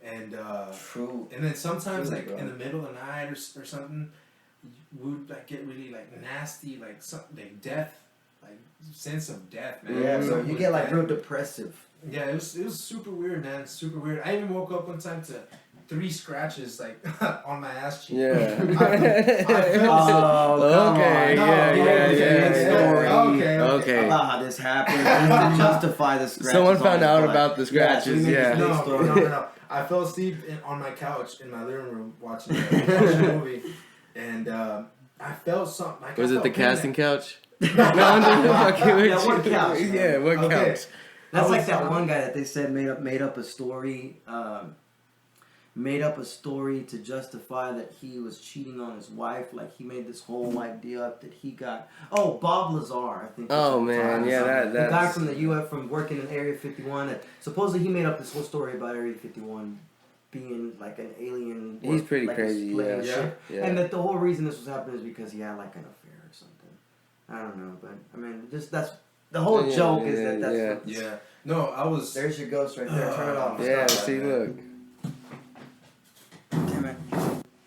And True. And then sometimes in the middle of the night or something, we would like get really like nasty, like something like death, like sense of death, man. Yeah, so you get like real depressive. Yeah, it was super weird, man. Super weird. I even woke up one time to 3 scratches like on my ass cheek. Yeah. Okay. About how this happened to justify the scratches. Someone found out about the scratches. No. I fell asleep on my couch in my living room watching a movie, and I felt something. Like was it the casting couch? No, one couch. Yeah, one couch. That's like that one guy that they said made up a story. Made up a story to justify that he was cheating on his wife. Like he made this whole idea up that he got. Oh, Bob Lazar, I think. Oh man, yeah, the guy from the UF from working in Area 51. That supposedly he made up this whole story about Area 51 being like an alien. He's pretty like crazy, yeah. And that the whole reason this was happening is because he had like an affair or something. I don't know, but I mean, just that's the whole joke is that's No, I was. There's your ghost right there. Turn it off. Yeah, see, look. Damn it.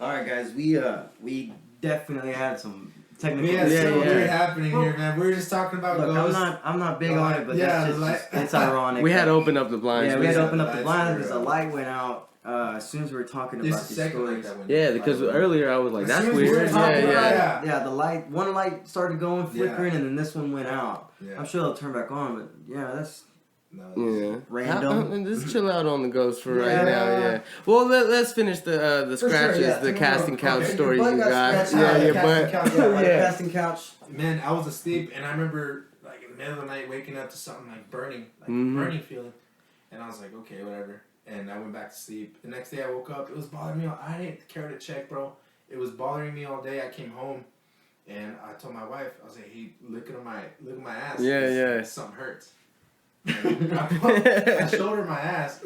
Alright guys, we definitely had some technical weird happening here, man. We were just talking about ghosts. I'm not big on it, but it's ironic. We had to open up the blinds. Yeah, we had to open up the blinds because the light went out as soon as we were talking about these stories. Yeah, because earlier I was like, that's weird. Yeah, one light started going, flickering, and then this one went out. Yeah. I'm sure it'll turn back on, but that's random. Just chill out on the ghost for right now. Yeah. Well, let's finish the scratches, the casting couch story you got. Casting couch. Man, I was asleep, and I remember like in the middle of the night waking up to something like burning feeling, and I was like, okay, whatever. And I went back to sleep. The next day I woke up, it was bothering me. I didn't care to check, bro. It was bothering me all day. I came home, and I told my wife, I was like, hey, look at my ass. Yeah. Something hurts. I showed her my ass,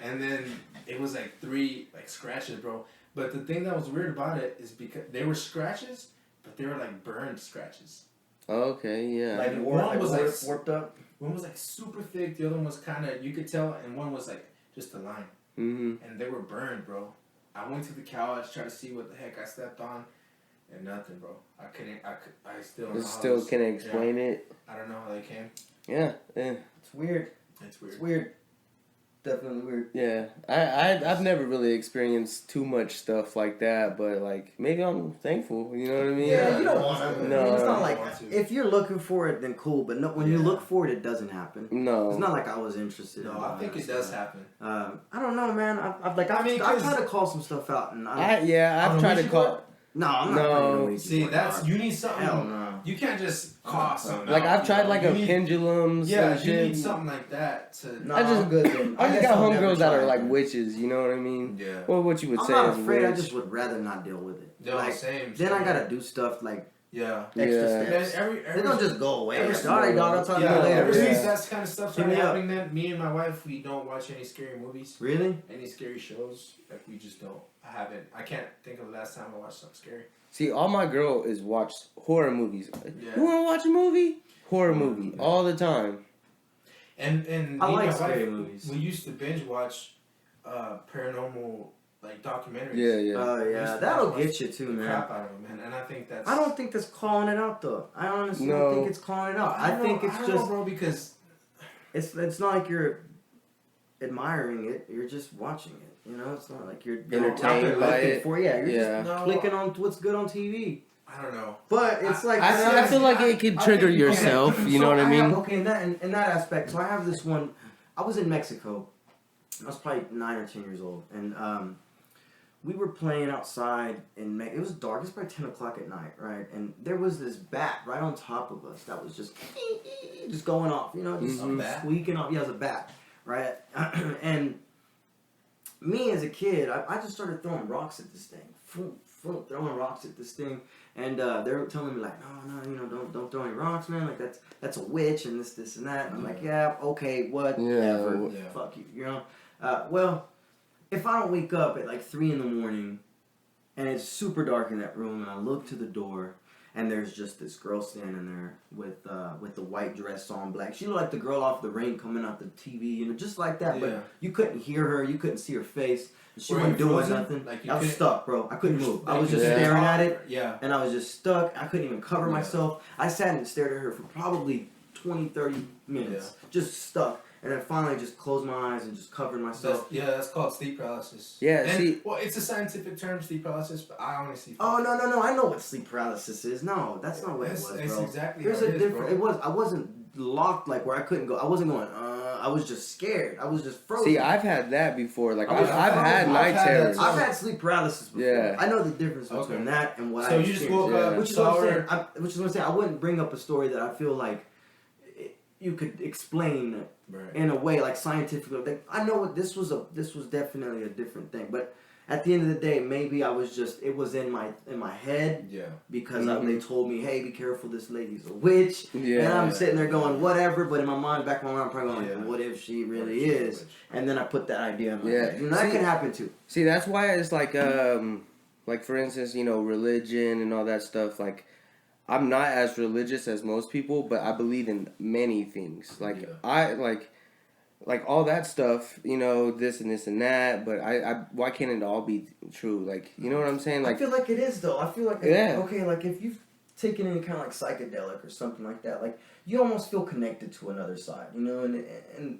and then it was like 3 like scratches, bro. But the thing that was weird about it is because they were scratches, but they were like burned scratches. Okay, yeah. Like one was like warped up. One was like super thick. The other one was kind of, you could tell, and one was like just a line. Mm-hmm. And they were burned, bro. I went to the couch, tried to see what the heck I stepped on, and nothing, bro. I still don't know. Still can't explain it. I don't know how they came. Yeah. It's weird. It's weird. Definitely weird. Yeah, I've never really experienced too much stuff like that, but like maybe I'm thankful. You know what I mean? Yeah, you don't want to. No, it's not like if you're looking for it, then cool. But no, when you look for it, it doesn't happen. No, it's not like I was interested. No, I think it does happen. I don't know, man. I've tried to call some stuff out, and I've tried to call. No, I'm not. See, you need something. Hell no. You can't just call something. Like I've tried like pendulums. Yeah, you need something like that to. No, I just got homegirls that are like witches. You know what I mean? Yeah. Well, what you would say? I'm not afraid. I just would rather not deal with it. No, same. Then I gotta do stuff like Yeah. Extra Yeah. steps. Man, They don't just go away. every- All right, dog. I'll talk to you Yeah, later. ever since Yeah. that kind of stuff Hit started me up. happening, then me and my wife, we don't watch any scary movies, Really? any scary shows. Like we just don't. I haven't. I can't think of the last time I watched something scary. See, all my girl is watch horror movies. Yeah. You want to watch a movie? Horror movie all the time. And I me and like my scary wife, movies. we used to binge watch paranormal like documentaries. Yeah, yeah. Oh We yeah, used to that'll watch get you too, the man. crap out of them, man. And I think that's. I don't think that's calling it out though. I honestly No. don't think it's calling it out. I think it's I don't know, just bro, because it's not like you're admiring it. You're just watching it. You know, it's not like you're Entertained out there by looking it. for. Yeah, you're Yeah. just No. clicking on what's good on TV. I don't know. But it's like I feel like it could I trigger think- yourself. You know what I mean? Okay, in that aspect. So I have this one. I was in Mexico. I was probably 9 or 10 years old, and we were playing outside, and it was dark. It was probably 10 o'clock at night, right? And there was this bat right on top of us that was just going off, you know, just Mhm. A bat? squeaking off. Yeah, it was a bat, right? And me as a kid, I just started throwing rocks at this thing, throwing rocks at this thing, and they were telling me like, no, you know, don't throw any rocks, man. Like that's a witch and this and that. And I'm like, yeah, okay, whatever, Yeah. fuck you, you know. Well, if I don't wake up at like 3 a.m. and it's super dark in that room, and I look to the door, and there's just this girl standing there with the white dress on, black. She looked like the girl off The Ring coming out the TV, you know, just like that. Yeah. But you couldn't hear her, you couldn't see her face. She Were wasn't you doing frozen? nothing. Like, you I was couldn't- stuck, bro. I couldn't move. I was just Yeah. staring at it, Yeah. and I was just stuck. I couldn't even cover Yeah. myself. I sat and stared at her for probably 20, 30 minutes, just stuck. And then finally just closed my eyes and just covered myself. That's called sleep paralysis. Yeah, And, see- well, it's a scientific term, sleep paralysis, but I honestly. Oh no! I know what sleep paralysis is. No, that's not what it was, It's bro. exactly There's how a it is, different. bro. I wasn't locked like where I couldn't go. I wasn't going. I was just scared. I was just frozen. See, I've had that before. Like I was I've had frozen. night I've had that terrors. too. I've had sleep paralysis before. Yeah. I know the difference between Okay. that and what I. So you just experienced. woke up, Yeah. Which is what I'm saying. showered. Which is what I'm saying. I wouldn't bring up a story that I feel like you could explain Right. in a way like scientifically. Like, I know what this was definitely a different thing, but at the end of the day, maybe I was just it was in my head Yeah. because they told me, hey, be careful, this lady's a witch. Yeah. And I'm sitting there going, whatever, but in my mind, back in my mind, I'm probably going, Yeah. like, what if she really What if she's a is? witch? And then I put that idea in my Yeah. head. You know, that See- can happen too. See, that's why it's like for instance, you know, religion and all that stuff. Like, I'm not as religious as most people, but I believe in many things. Like Yeah. I like all that stuff. You know, this and this and that. But I why can't it all be true? Like, you know what I'm saying? I Like, feel like it is, though. I feel like, Yeah. okay, like if you've taken any kind of like psychedelic or something like that, like you almost feel connected to another side, you know? And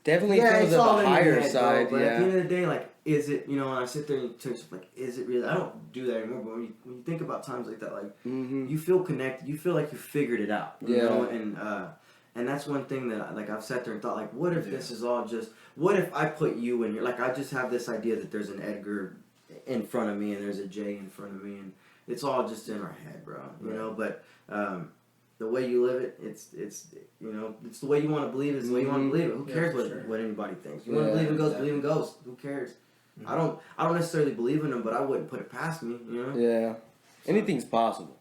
definitely yeah, feels it's of all a in your higher head, side. bro, but at the Yeah. end of the day, like, is it, you know, and I sit there and touch, like, is it really? I don't do that anymore, but when you think about times like that, like, Mm-hmm. you feel connected, you feel like you figured it out, you Yeah. know? And that's one thing that, like, I've sat there and thought, like, what if this is all just, what if I put you in your, like, I just have this idea that there's an Edgar in front of me and there's a Jay in front of me, and it's all just in our head, bro, you know? But, the way you live it, it's you know, it's the way you want to believe it, it's the way you want to believe it. Who Yeah, cares for sure. what anybody thinks? You want to Yeah, believe in ghosts, exactly. believe in ghosts. Who cares? Mhm. I don't necessarily believe in them, but I wouldn't put it past me, you know? Yeah. Anything's possible.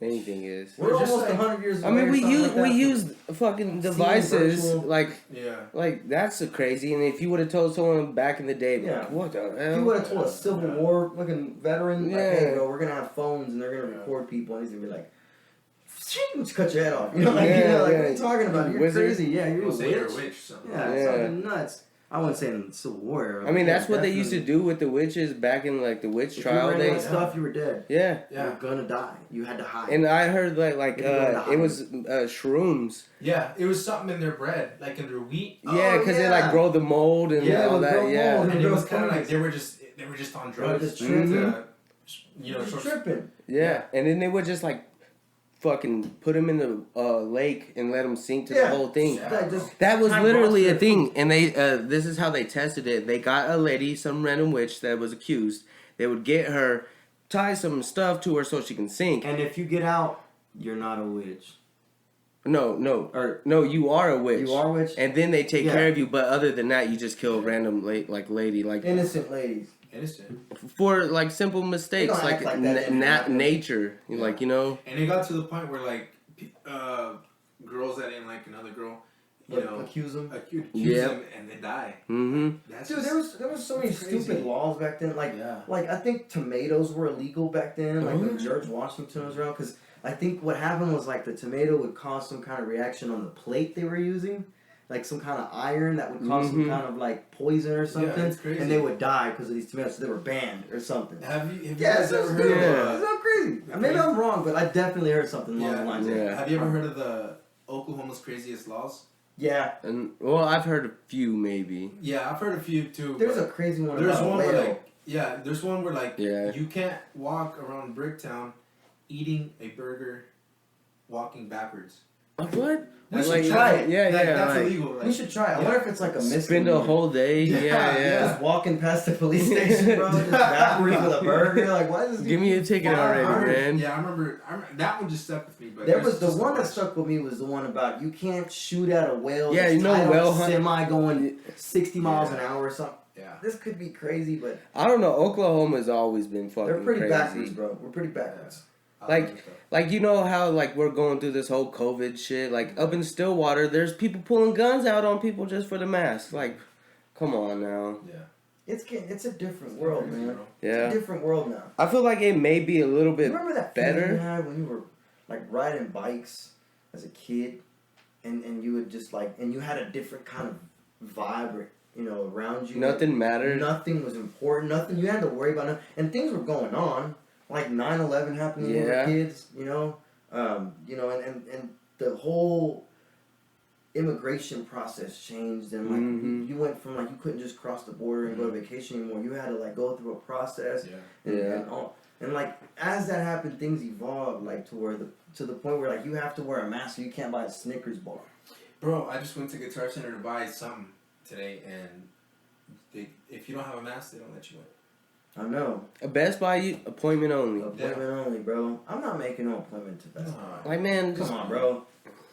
Anything is. We're Just almost like- 100 years I away mean, or we something use like that. we use fucking devices virtual. Yeah. like that's crazy. And if you would have told someone back in the day, Yeah. like, what the hell? If you would have told a Civil War looking veteran, like, Yeah. hey, bro, we're gonna have phones and they're gonna Yeah. record people, and he's gonna be like, just cut your head off. You know, like, Yeah, you know, like yeah. what are you talking about? You're Wizard. crazy. Yeah, you're a We'll say you're a witch. witch or something. Yeah, Yeah. something nuts. I wouldn't say in the Civil War era. I mean, but that's what they used to definitely. do with the witches back in like the witch If trial you were any of days. that stuff, you were dead. Yeah. Yeah. You're gonna die. You had to hide. And I heard like If you wanted to it was shrooms. Yeah, it was something in their bread, like in their wheat. Yeah, because they like yeah. grow the mold and Yeah, all it that. grow Yeah. mold. And it was kind of fungus. like they were just on drugs. just tripping. to, you know, You're sort of- tripping. Yeah. And then they would just like fucking put them in the lake and let them sink to the Yeah. whole thing. Yeah. That just That was time literally box a their thing, and they this is how they tested it. They got a lady, some random witch that was accused. They would get her, tie some stuff to her so she can sink. And if you get out, you're not a witch. No, Or you are a witch. you are a witch. And then they take Yeah. care of you, but other than that, you just kill a random lady. Like Innocent ladies. innocent. for like simple mistakes, don't like, act like that didn't happen. nature, Yeah. like, you know. And it got to the point where like girls that didn't like another girl, you know, accuse them. accuse Yep. them and they die. Mm-hmm. That's Dude, just, there was so many it's crazy. stupid laws back then. Yeah. Like I think tomatoes were illegal back then. Like when Oh. George Washington was around, because I think what happened was like the tomato would cause some kind of reaction on the plate they were using, like some kind of iron that would cause some Mhm. kind of like poison or something, it's crazy. and they would die because of these tomatoes. So they were banned or something. Have you Yeah, guys it's ever so heard stupid. Yeah. of It's so crazy. Maybe I'm wrong, but I definitely heard something along the lines. Yeah. Have you ever heard of the Oklahoma's craziest laws? Yeah, And well, I've heard a few, maybe. Yeah, I've heard a few too. there's but a crazy one. there's about one a where whale. like there's one where like Yeah. you can't walk around Bricktown eating a burger walking backwards. What? We should Like, try it. Yeah, Like, yeah. that's like, illegal. Like, We should try it. I yeah. wonder if it's like a spend misdemeanor. a whole day. Yeah, Yeah, Just walking past the police station, bro, just backwards with a burger. Like, why is this? Give me a ticket I already, remember- man. Yeah, I remember that one just stuck with me. But There there's was the just a one that bunch. stuck with me was the one about you can't shoot at a whale. Yeah, that's you know tied on whale a hunt- semi going 60 miles Yeah. an hour or something. Yeah. This could be crazy, but I don't know. Oklahoma's always been fucking they're pretty crazy. backwards, bro. We're pretty backwards. Like- Like, you know how, like, we're going through this whole COVID shit? Like, up in Stillwater, there's people pulling guns out on people just for the mask. Like, come on now. Yeah. It's a different world, Crazy, man. bro. It's a Yeah. different world now. I feel like it may be a little bit Remember that feeling better. you had when you were like riding bikes as a kid, and you would just like, and you had a different kind of vibe, you know, around you. Nothing mattered. Nothing was important. Nothing you had to worry about. And things were going on, like 9/11 happened when we were Yeah. kids. You know, and the whole immigration process changed, and like Mhm. you went from like you couldn't just cross the border and go to vacation anymore. You had to like go through a process. Yeah. And like as that happened, things evolved like to the point where like you have to wear a mask, so you can't buy a Snickers bar. Bro, I just went to Guitar Center to buy something today, and if you don't have a mask, they don't let you in. I know. A Best Buy appointment only. Appointment only, bro. I'm not making no appointment to Best Buy. Like, man, just, Come on, bro.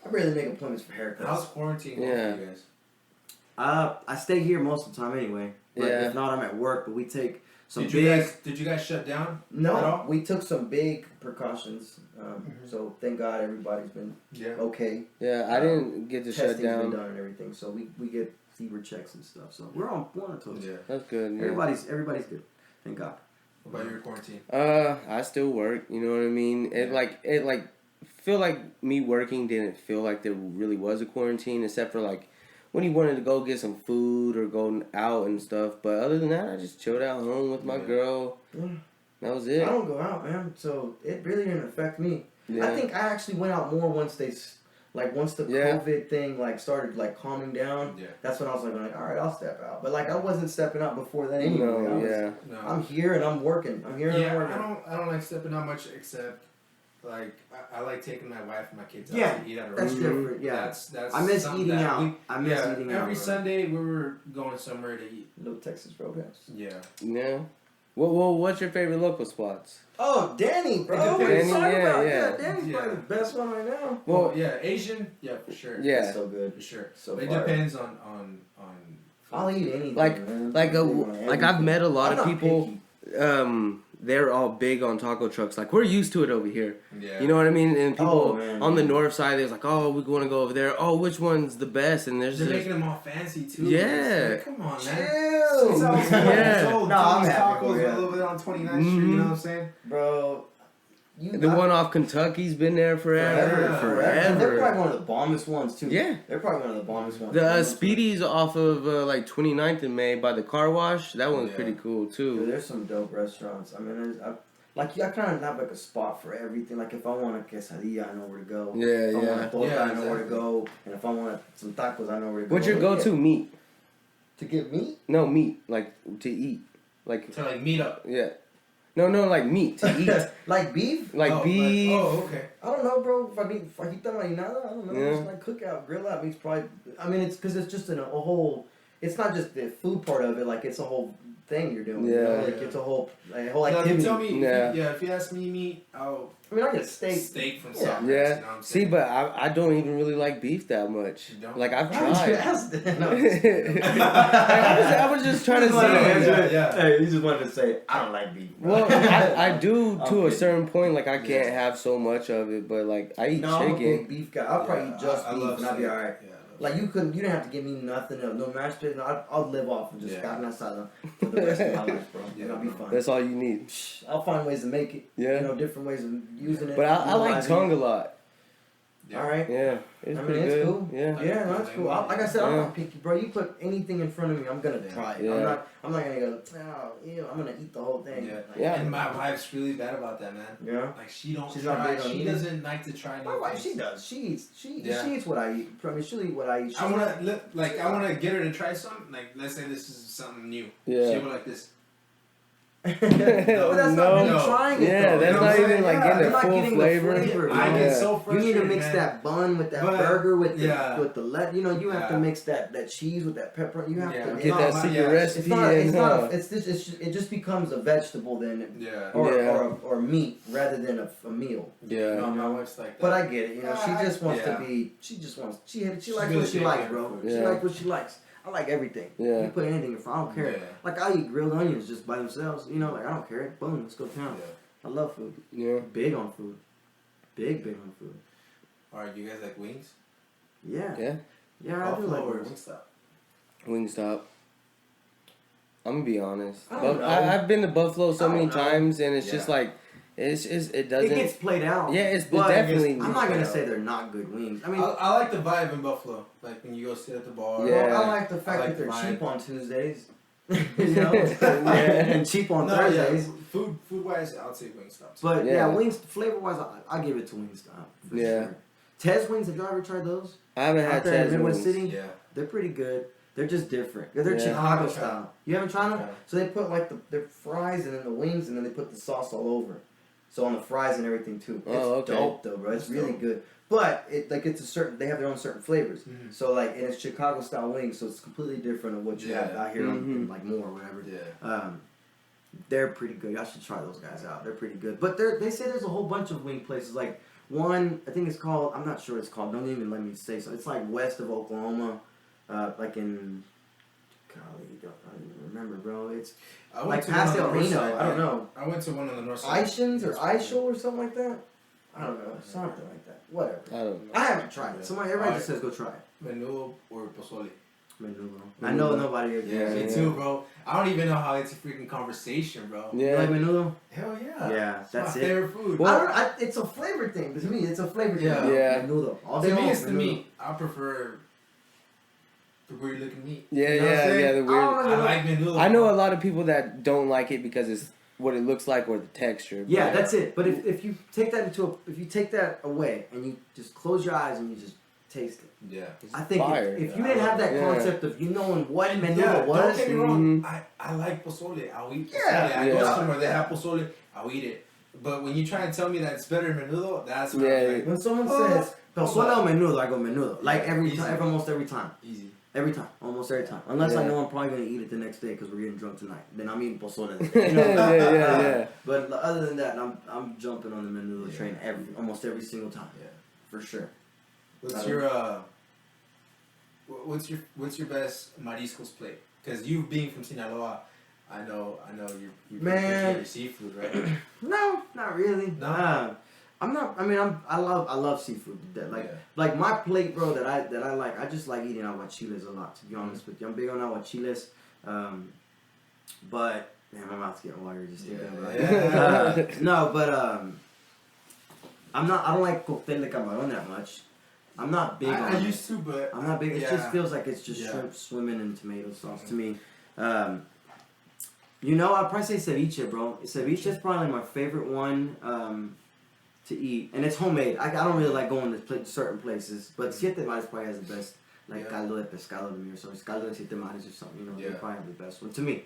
I barely make appointments for haircuts. How's quarantine going Yeah. for you guys? I stay here most of the time anyway. But Yeah. if not, I'm at work. But we take some Did big. you guys shut down? at No, all? we took some big precautions. So thank God everybody's been Yeah. okay. yeah, I didn't get to shut Testing's been down. done and everything. So we get fever checks and stuff. So we're on our toes. Yeah. That's good. Yeah. Everybody's good. Thank God. What about your quarantine? I still work. You know what I mean? It feel like me working didn't feel like there really was a quarantine, except for like when you wanted to go get some food or go out and stuff. But other than that, I just chilled out home with my Yeah. girl. Yeah. That was I it. don't go out, man. So it really didn't affect me. Yeah. I think I actually went out more once once the Yeah. COVID thing like started like calming down. Yeah. That's when I was like, all right, I'll step out. But like I wasn't stepping out before then anyway. No, yeah. No. I'm here and I'm working. I'm here and I'm Yeah, working. I don't like stepping out much, except like I like taking my wife and my kids out Yeah, to eat at a That's restaurant. different. Yeah. That's I miss something eating that out. we- I miss eating out. Every bro. Sunday we were going somewhere to eat. Little Texas Roadhouse. Yeah. Yeah. Well, what's your favorite local spots? Oh, Danny, bro. Danny, What are you talking yeah, about? yeah. Danny's Yeah. probably the best one right now. Well, Yeah, Asian. Yeah, for sure. yeah. That's so good. For sure. So It fire. depends on. I'll eat anything. Like- man. Like I'm big on like I've everything. met a lot I'm of not people. picky. They're all big on taco trucks. Like we're used to it over here. Yeah. You know what I mean? And people Oh, man, on the yeah. north side, they're like, "Oh, we want to go over there. Oh, which one's the best?" And there's They're just making them all fancy too. Yeah. It's like, come on, man. Chill. It's all Yeah. sold. No, I'm Tony's happy Tacos for you. a little bit on 29th Street. You know what I'm saying? Bro. the one off Kentucky's been there forever. They're probably one of the bombest ones too. Yeah. They're probably one of the bombest ones. The Speedy's off of like 29th and May by the car wash. That one's Yeah. pretty cool Dude, too. there's some dope restaurants. I mean, I kind of have like a spot for everything. Like if I want a quesadilla, I know where to go. Yeah, If I want yeah. a torta, Yeah, I know where to exactly. go. And if I want some tacos, I know where to go. What's your Yeah. go-to meat? To get meat? No meat, like to eat, like To like meet up. yeah. No, like meat to eat, Like beef? like Oh, beef. okay. I don't know, bro. If I need fajita marinada, I don't know. Yeah. It's like cookout, grill out meat's probably. I mean, it's because it's just a whole. It's not just the food part of it. Like it's a whole thing you're doing. You know? Yeah. Like it's a whole No, if you activity. tell me, Yeah. if you ask me meat, I'll I mean, I get a steak. steak from Yeah. somewhere. Yeah. You know what I'm See, saying? but I don't even really like beef that much. You don't? Like I've Why would you tried. ask that? No, I was just trying to Just wanted to see. answer. Yeah. Hey, you just wanted to say, I don't like beef. bro." Well, I do I'm to a kidding. certain point. Like I can't Yeah. have so much of it, but like I eat No, I'm a chicken. big beef guy. I'll probably eat just I beef love and I'll be steak. alright. Yeah, I love Like you didn't have to give me nothing else, no mashed potatoes. I'll live off of just Yeah. carne asada for the rest of my life, bro. Yeah, And I'll be bro. fine. That's all you need. I'll find ways to make it. Yeah. You know, different ways of using it. But I like tongue a lot. Yeah. All right. Yeah, it's I mean, pretty it's good. cool. Yeah. Yeah, no, that's cool. Like I said, I'm Yeah. not picky, bro. You put anything in front of me, I'm gonna try it. Yeah. I'm not gonna go, oh, ew, I'm gonna eat the whole thing. Yeah. Like, Yeah. And my wife's really bad about that, man. Yeah. Like she don't She's not try. big on She eating? doesn't like to try new My wife, things. she does. She eats Yeah. what I eat. I mean, she'll eat what I eat. I wanna get her to try something. Like let's say this is something new. Yeah. She'll be like this. But that's not really No. trying it, Yeah, though. that's You know not what I'm even saying? like Yeah, getting You're the not full getting flavor. the flavor. I Yeah. get so You frustrated. need to mix man. that bun with that But- burger with the yeah. you know, you have to Yeah. mix that cheese with that pepper. You have Yeah. to It's Get not that my- secret yeah. recipe it just becomes a vegetable then, Yeah. or meat rather than a meal. Yeah. No, my wife's like that. But I get it, you know. She just wants Yeah. to be. She just wants. She likes really what she big likes, on bro. food. She Yeah. likes what she likes. I like everything. Yeah. You put anything in front, I don't care. Yeah. Like I eat grilled onions just by themselves. You know, like I don't care. Boom, let's go town. Yeah. I love food. Yeah. Big on food. Big on food. Alright, you guys like wings? Yeah. Yeah. Yeah, I do like or wings. Wingstop? Wingstop. I'm gonna be honest. I don't know. I've been to Buffalo so I don't many know. times, and it's just Yeah. like, it It doesn't. gets played out. Yeah, it's but definitely. I'm not gonna say they're not good wings. I mean, I like the vibe in Buffalo. Like when you go sit at the bar. Yeah. well, I like the fact I like that they're the vibe. cheap on Tuesdays. You know, Yeah. and cheap on No, yeah. Thursdays. Food wise, I'd say Wingstop. But Yeah. yeah, wings flavor wise, I give it to Wingstop. For Yeah. Sure. Tez wings, have you ever tried those? I haven't Out had there in Tez Midwest wings. City, Yeah. they're pretty good. They're just different. They're Yeah. Chicago I haven't tried style. You haven't tried them? Okay. So they put like their fries and then the wings and then they put the sauce all over. So on the fries and everything too. It's Oh, okay. dope though, bro. It's That's really dope. good. But they have their own certain flavors. Mhm. So like and it's Chicago style wings, so it's completely different of what you have Yeah. out here Mhm. on like more or whatever. Yeah. They're pretty good. Y'all should try those guys out. They're pretty good. But they say there's a whole bunch of wing places. Like one, I think it's called. I'm not sure it's called. Don't even let me say so. It's like west of Oklahoma, like in. Golly, I don't even remember, bro. It's I went like to past one on El the north Reno. side, I don't man. know. I went to one on the north side. Ishans or Isho or something like that. I don't know. Something like that. Whatever. I don't know. I haven't tried it. Everybody just says go try it. Menudo or pozole. Menudo. I know nobody. Yeah, Me too, bro. I don't even know how it's a freaking conversation, bro. You Yeah. like menudo? Hell yeah. Yeah, It's that's my it. favorite food. Well- It's a flavor thing. To me, it's a flavor thing. Yeah. Yeah. Menudo. All day To me, long, it's the menudo. meat. I prefer the weird looking meat. Yeah, You know what I'm yeah, saying? yeah. The I weird. don't I like menudo. I know a lot of people that don't like it because it's what it looks like or the texture. Yeah, but- that's it. But if you take that away and you just close your eyes and you just taste it, Yeah. I think fire. if you didn't have that Yeah. concept of you knowing what menudo Yeah, was, don't get me wrong. Mhm. I like pozole. I'll eat pozole. Yeah. I go Yeah. somewhere they have pozole. I'll eat it. But when you try and tell me that it's better than menudo, that's when Yeah, I'm like, when someone Oh, says pozole or menudo, I go menudo. Like every Easy. time, almost every time. easy. Every time, almost every time. Unless I Yeah. know I'm probably gonna eat it the next day because we're getting drunk tonight. Then I'm eating pozole. Yeah, You know? yeah. But other than that, I'm jumping on the menudo Yeah. train almost every single time. Yeah. For sure. What's your what's your best mariscos plate? Because you being from Sinaloa, I know you're Man. your seafood, right? No, not really. No? I'm not. I mean, I love seafood. Like my plate, bro. That I like. I just like eating aguachiles a lot. To be honest with you, I'm big on aguachiles. But man, my mouth's getting watery just thinking about it. Yeah. No, but I'm not. I don't like cóctel de camarón that much. I'm not big on I it. used to, but I'm not big. It yeah. just feels like it's just Yeah. shrimp swimming in tomato sauce to me. You know, I'd probably say ceviche, bro. Ceviche is probably my favorite one to eat, and it's homemade. I don't really like going to certain places, but Siete Mares probably has the best, like Yeah. caldo de pescado to me or something. Caldo de Siete Mares or something. You know, Yeah. they probably have the best one to me.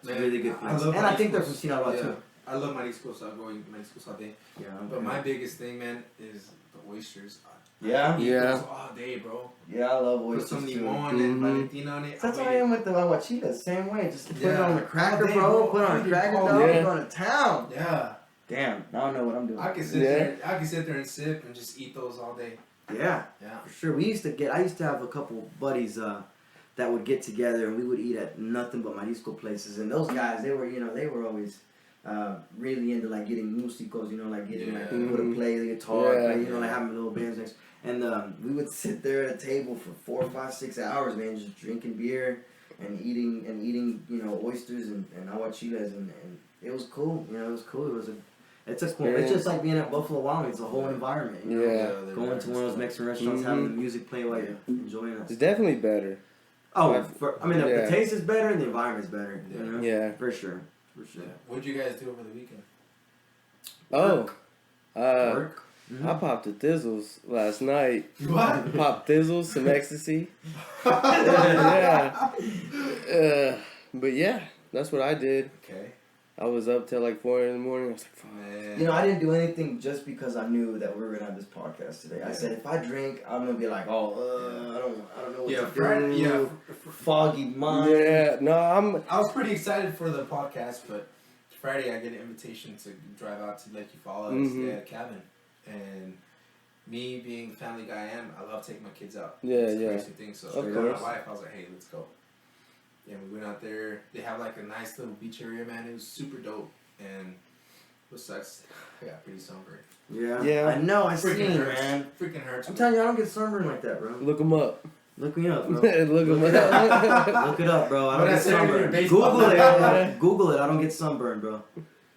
It's Man, a really good I place, love and I think they're mariscos. from Sinaloa Yeah. too. I love mariscos. I'm going mariscos all day. Yeah. But my biggest thing, man, is the oysters. Yeah? I eat Yeah. those all day, bro. Yeah, I love Put oysters some too. limon and Valentina on it. That's how I am with the aguachilas. Same way. Just put it Yeah. on a cracker, All day, bro. bro. Put it on a All cracker, day, dog. all day. We're going to town. Yeah. Damn. Now I know what I'm doing. I can sit there and sip and just eat those all day. Yeah. Yeah. For sure. I used to have a couple buddies that would get together and we would eat at nothing but marisco places. And those guys, they were always really into like getting musicos, like getting like people to play the guitar, play, like having little bands next. And we would sit there at a table for 4, 5, 6 hours, man, just drinking beer and eating, oysters and aguachilas, and it was cool. It was cool. It's just like being at Buffalo Wild Wings. It's a whole environment. Going to one of those Mexican restaurants, having the music play while you're enjoying it. It's definitely better. Oh, the taste is better and the environment's better. Yeah. For sure. Yeah. What'd you guys do over the weekend? Work. I popped the Thizzles last night. What? Popped Thizzles, some ecstasy. Yeah. But yeah, that's what I did. Okay. I was up till like 4 in the morning. I was like, fuck. Man. I didn't do anything just because I knew that we were gonna have this podcast today. I said if I drink, I'm gonna be like, I don't know what to Friday, do. Foggy mind. Yeah, no, I was pretty excited for the podcast, but Friday I get an invitation to drive out to Lake Eufaula at a cabin, and me being the family guy I am, I love taking my kids out. It's a crazy thing. So Of with course. my wife, I was like, hey, let's go. And we went out there. They have like a nice little beach area, man. It was super dope. And what sucks, I got pretty sunburned. Yeah. I know. I Freaking seen, hurts. man. Freaking hurts. I'm telling you, I don't get sunburned like that, bro. look them up. Look me up, bro. Look them Look up. Look it up, bro. I What don't I get said earlier, sunburned. baseball. Google it. Google it. I don't get sunburned, bro.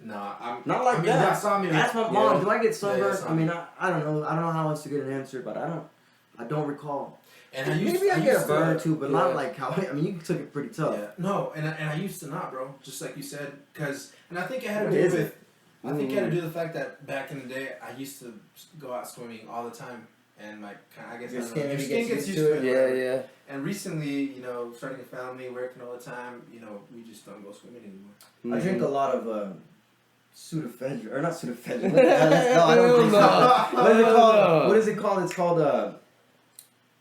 Nah, I'm Not like I mean, that. y'all saw me. Ask my mom. Yeah. Do I get sunburned? Yeah, I mean, I don't know. I don't know how else to get an answer, but I don't recall. And I used, Maybe I get used a burn to, too, but not like how. I mean, you took it pretty tough. Yeah. No, and I used to not, bro. Just like you said, and I think it had to What do is with. it? I think it had to do with the fact that back in the day, I used to go out swimming all the time, and I guess Your I don't skin know, maybe your skin gets gets used to used it. to it. Yeah, whatever. yeah. And recently, starting a family, working all the time, we just don't go swimming anymore. I drink a lot of Sudafedrin, or not Sudafedrin. No, I don't drink No. What is it No. called? What is it called? It's called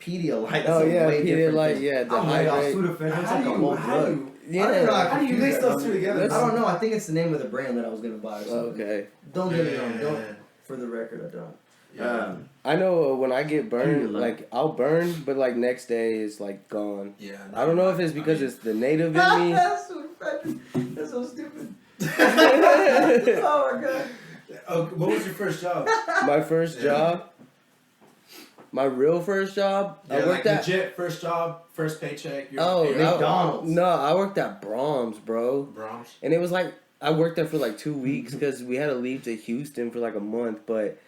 Pedialyte. That's Oh a yeah, way different Pedialyte, thing. yeah, I'm way off dehydrate. Sudafedrin. It's like a whole drug. Yeah. How do you mix those two together? That's- I don't know. I think it's the name of the brand that I was gonna buy. Or something. Okay. Don't get me wrong. Yeah. Don't. For the record, I don't. Yeah. I know when I get burned, Pedialyte. like I'll burn, but like next day it's like gone. Yeah. I don't know if it's because it's the native in me. That's Sudafedrin. That's so stupid. Oh my god. Oh, what was your first job? My first Yeah. job, my real first job, I Yeah, worked like at. legit first job, first paycheck. Oh, you're McDonald's. No, I worked at Brahms, bro. Brahms. And it was like I worked there for like 2 weeks because we had to leave to Houston for like a month. But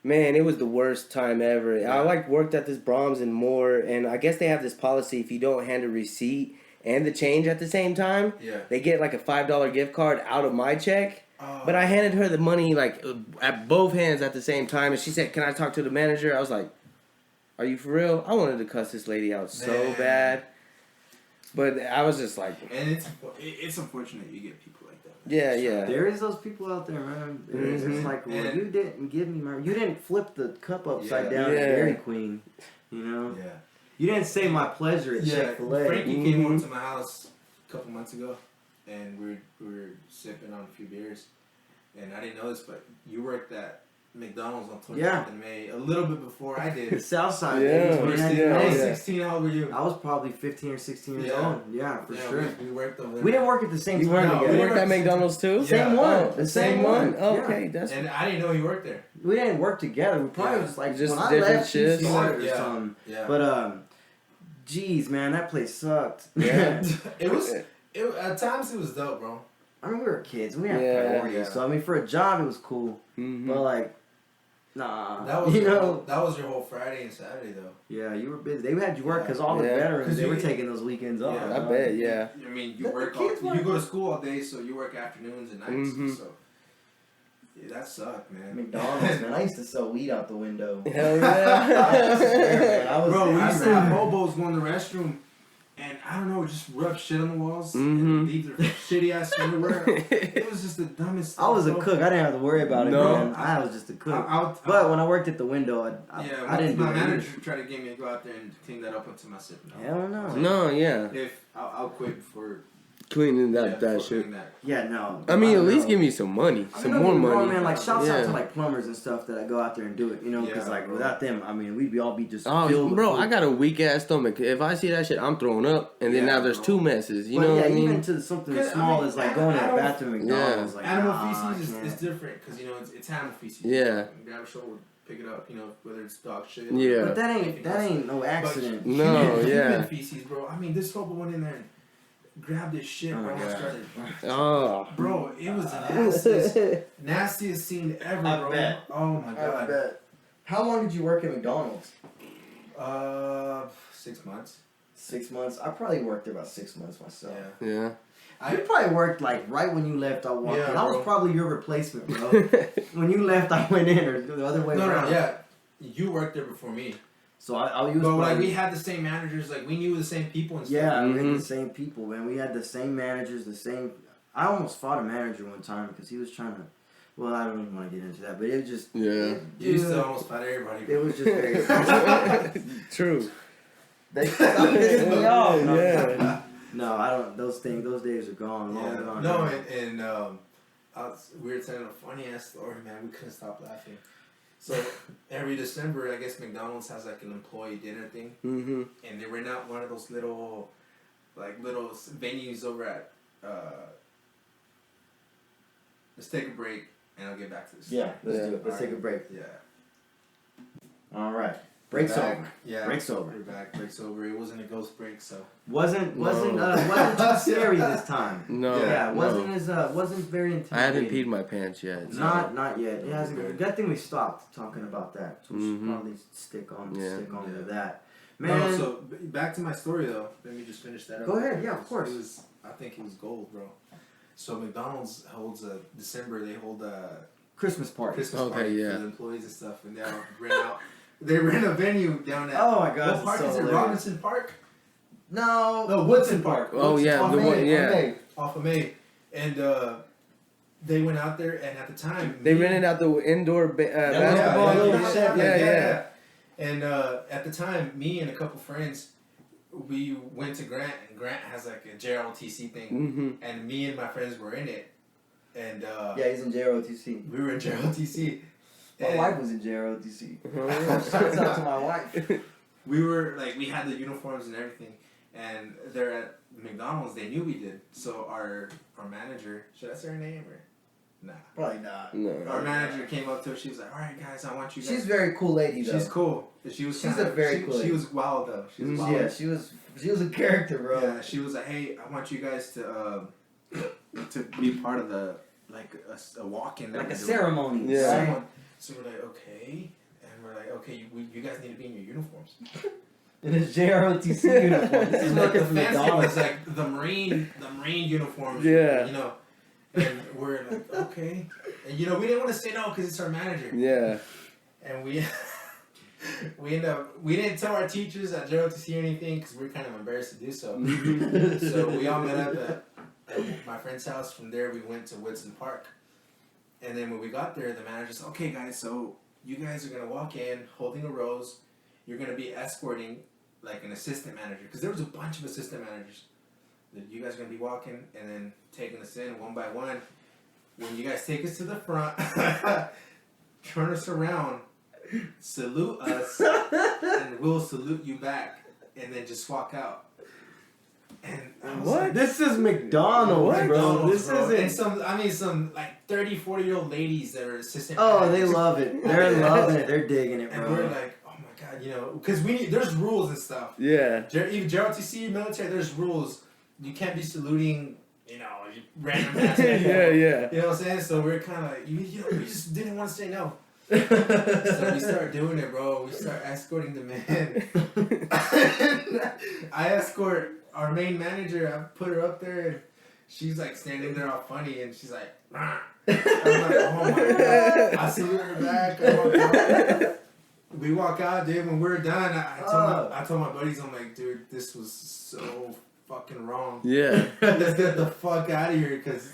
man, it was the worst time ever. I like worked at this Brahms and more, and I guess they have this policy: if you don't hand a receipt and the change at the same time, Yeah. they get like a $5 gift card out of my check. Oh. But I handed her the money like at both hands at the same time, and she said, "Can I talk to the manager?" I was like, "Are you for real?" I wanted to cuss this lady out so Man. bad, but I was just like, And it's unfortunate you get people like that. yeah, yeah. There is those people out there, man. It's Mhm. like, well, And- you didn't give me my. You didn't flip the cup upside Yeah. down Yeah. at Dairy Queen. You know. Yeah. You didn't say my pleasure at Yeah, Chick-fil-A. Frankie came Mhm. over to my house a couple months ago, and we were sipping on a few beers, and I didn't know this, but you worked at McDonald's on 24th and May a little bit before I The did. Southside, Yeah. baby, I was 2019. 16. How old were you? I was probably 15 or 16 years Yeah. old. Yeah, for Yeah, sure. we worked over there. We didn't work at the same You time. worked, No, you we worked worked at McDonald's too? Same Yeah. one. Oh, The same one. Oh, Yeah. okay, that's And I didn't know you worked there. We didn't work together. We probably Yeah. was like Just when I different left, she shifts. started or Yeah. something. Yeah. But geez, man, that place sucked. Yeah. it was. At times it was dope, bro. I mean, we were kids. We had Yeah. priorities. Yeah. So I mean, for a job, it was cool. Mhm. But like, nah. That was you your know. whole, that was your whole Friday and Saturday though. Yeah, you were busy. They had you work because all the Yeah. veterans 'Cause they you- were taking those weekends off. Yeah. I bet, yeah. I mean, you Let the work kids all, work. you go to school all day, so you work afternoons and nights. Mhm. So yeah, that sucked, man. McDonald's, man. I used to sell weed out the window. Hell I swear, man, yeah. I was Bro, we I used to ran- have hobos go in the restroom, and I don't know, just rub shit on the walls Mhm. and leave their shitty ass underwear. It was just the dumbest stuff. I was a bro. cook. I didn't have to worry about it, No. man. I was just a cook. I But when I worked at the window, I didn't do my that. manager tried to get me to go out there and clean that up until my sip. Hell no. No, yeah. If I'll quit before Cleaning that before shit. doing that. Yeah, no. I mean, at don't least know. give me some money, I mean, some don't more get me wrong, money. man. Like, shouts out Yeah. to like plumbers and stuff that I go out there and do it, you know, because Yeah, like bro. without them, I mean, we'd all be just Oh, filled with bro, food. I got a weak ass stomach. If I see that shit, I'm throwing up, and then Yeah, now there's bro. two messes. You But know yeah, what I mean? even to something as Cause, I small mean, as like going to the animal- bathroom at McDonald's, like Animal nah, feces I is can't. different because you know it's animal feces. Yeah. You grab a shovel, pick it up. You know whether it's dog shit. Yeah. But that anything else. ain't no accident. No, human yeah. feces, bro. I mean, this hobo went in there and grabbed this shit, Oh, bro. And God. started, Oh, bro, it was the nastiest scene ever, I bro. bet. Oh my god. bet. How long did you work at McDonald's? 6 months. 6 months. I probably worked there about 6 months myself. Yeah. yeah. You probably worked like right when you left. I walked Yeah, in. I was bro. probably your replacement, bro. When you left, I went in, or the other way No, around. no, yeah. You worked there before me. So I was But like probably- we had the same managers, like we knew the same people and stuff. Yeah, we Mhm. had the same people, man. We had the same managers, the same. I almost fought a manager one time because he was trying to. Well, I don't even want to get into that, but it was just. Yeah. You used to Dude, almost fight everybody. it was just very. True. They stop pissing me off. No, Yeah. no, I don't. Those days are gone. Long Yeah. gone. No, and we were telling a funny ass story, man. We couldn't stop laughing. So every December, I guess McDonald's has like an employee dinner thing, Mm-hmm. and they rent out one of those little venues over at. Let's take a break, and I'll get back to this. Yeah, let's Yeah. do it. Let's take a break. Yeah. All right, break's We're back. over. Yeah. Break's over. We're back. Break's over. It wasn't a ghost break, so. Wasn't No. too scary this time. No. Yeah, no. wasn't very I intimidating. haven't peed my pants yet. So. Not yet. It hasn't. Good. Good thing we stopped talking about that. So we should Mhm. probably stick on Yeah. to that. No, Man, so back to my story though. Let me just finish that up. Go ahead, yeah, of course. I think it was gold, bro. So McDonald's holds a December. They hold a Christmas party. Christmas Okay, party yeah. for the employees and stuff, and they'll rent out. They rent a venue down at. Oh my God! What park it's is so it? hilarious. Robinson Park. No, Woodson Park. Oh, yeah, On the May, one, on yeah. May. Off of May, and they went out there, and at the time They rented out the indoor basketball. Yeah. And at the time, me and a couple friends, we went to Grant, and Grant has like a JROTC thing, Mm-hmm. and me and my friends were in it, and Yeah, he's in JROTC. we were in JROTC. My and wife was in JROTC. Uh-huh. Shouts out to my wife. we were like, we had the uniforms and everything, and they're at McDonald's. They knew we did, so our manager, should I say her name or nah? Probably not. No. Our manager came up to us. She was like, "All right, guys, I want you guys." She's a very cool lady though. She's cool. She was. She's kinda, a very cool She lady. was wild though. She was Mhm. wild. Yeah, she was a character, bro. Yeah, she was like, "Hey, I want you guys to be part of the like a walk-in, that Like we're a doing." ceremony. Yeah. Right? So we're like, okay, and we're like, okay, you guys need to be in your uniforms. In his JROTC uniform. This is And like working the for fancy McDonald's. was like the Marine uniforms. Yeah. You know, and we're like, okay, and you know, we didn't want to say no because it's our manager, Yeah. and we. We didn't tell our teachers at JROTC or anything because we were kind of embarrassed to do so. So we all met up at my friend's house. From there, we went to Woodson Park. And then when we got there, the manager said, okay, guys, so you guys are going to walk in holding a rose. You're going to be escorting like an assistant manager. Because there was a bunch of assistant managers. That you guys are going to be walking and then taking us in one by one. When you guys take us to the front, turn us around, salute us, and we'll salute you back. And then just walk out. And I was What? like, This is McDonald's, What? bro. McDonald's, This bro. And isn't. some like 30, 40-year-old ladies that are assistant Oh, they managers. love it. They're loving it. They're digging it, And bro. we're like, oh my god, you know, because there's rules and stuff. Yeah. Even JROTC military, there's rules. You can't be saluting, you know, random ass Yeah, people. yeah. You know what I'm saying? So we're kind of like, we just didn't want to say no. So we start doing it, bro. We start escorting the men. I escort our main manager. I put her up there, and she's like standing there all funny, and she's like, "Rah." I'm like, oh my god. I salute her back. I walk out. We walk out, dude. When we're done, I told my buddies, I'm like, dude, this was so fucking wrong. Yeah. Let's get the fuck out of here, because,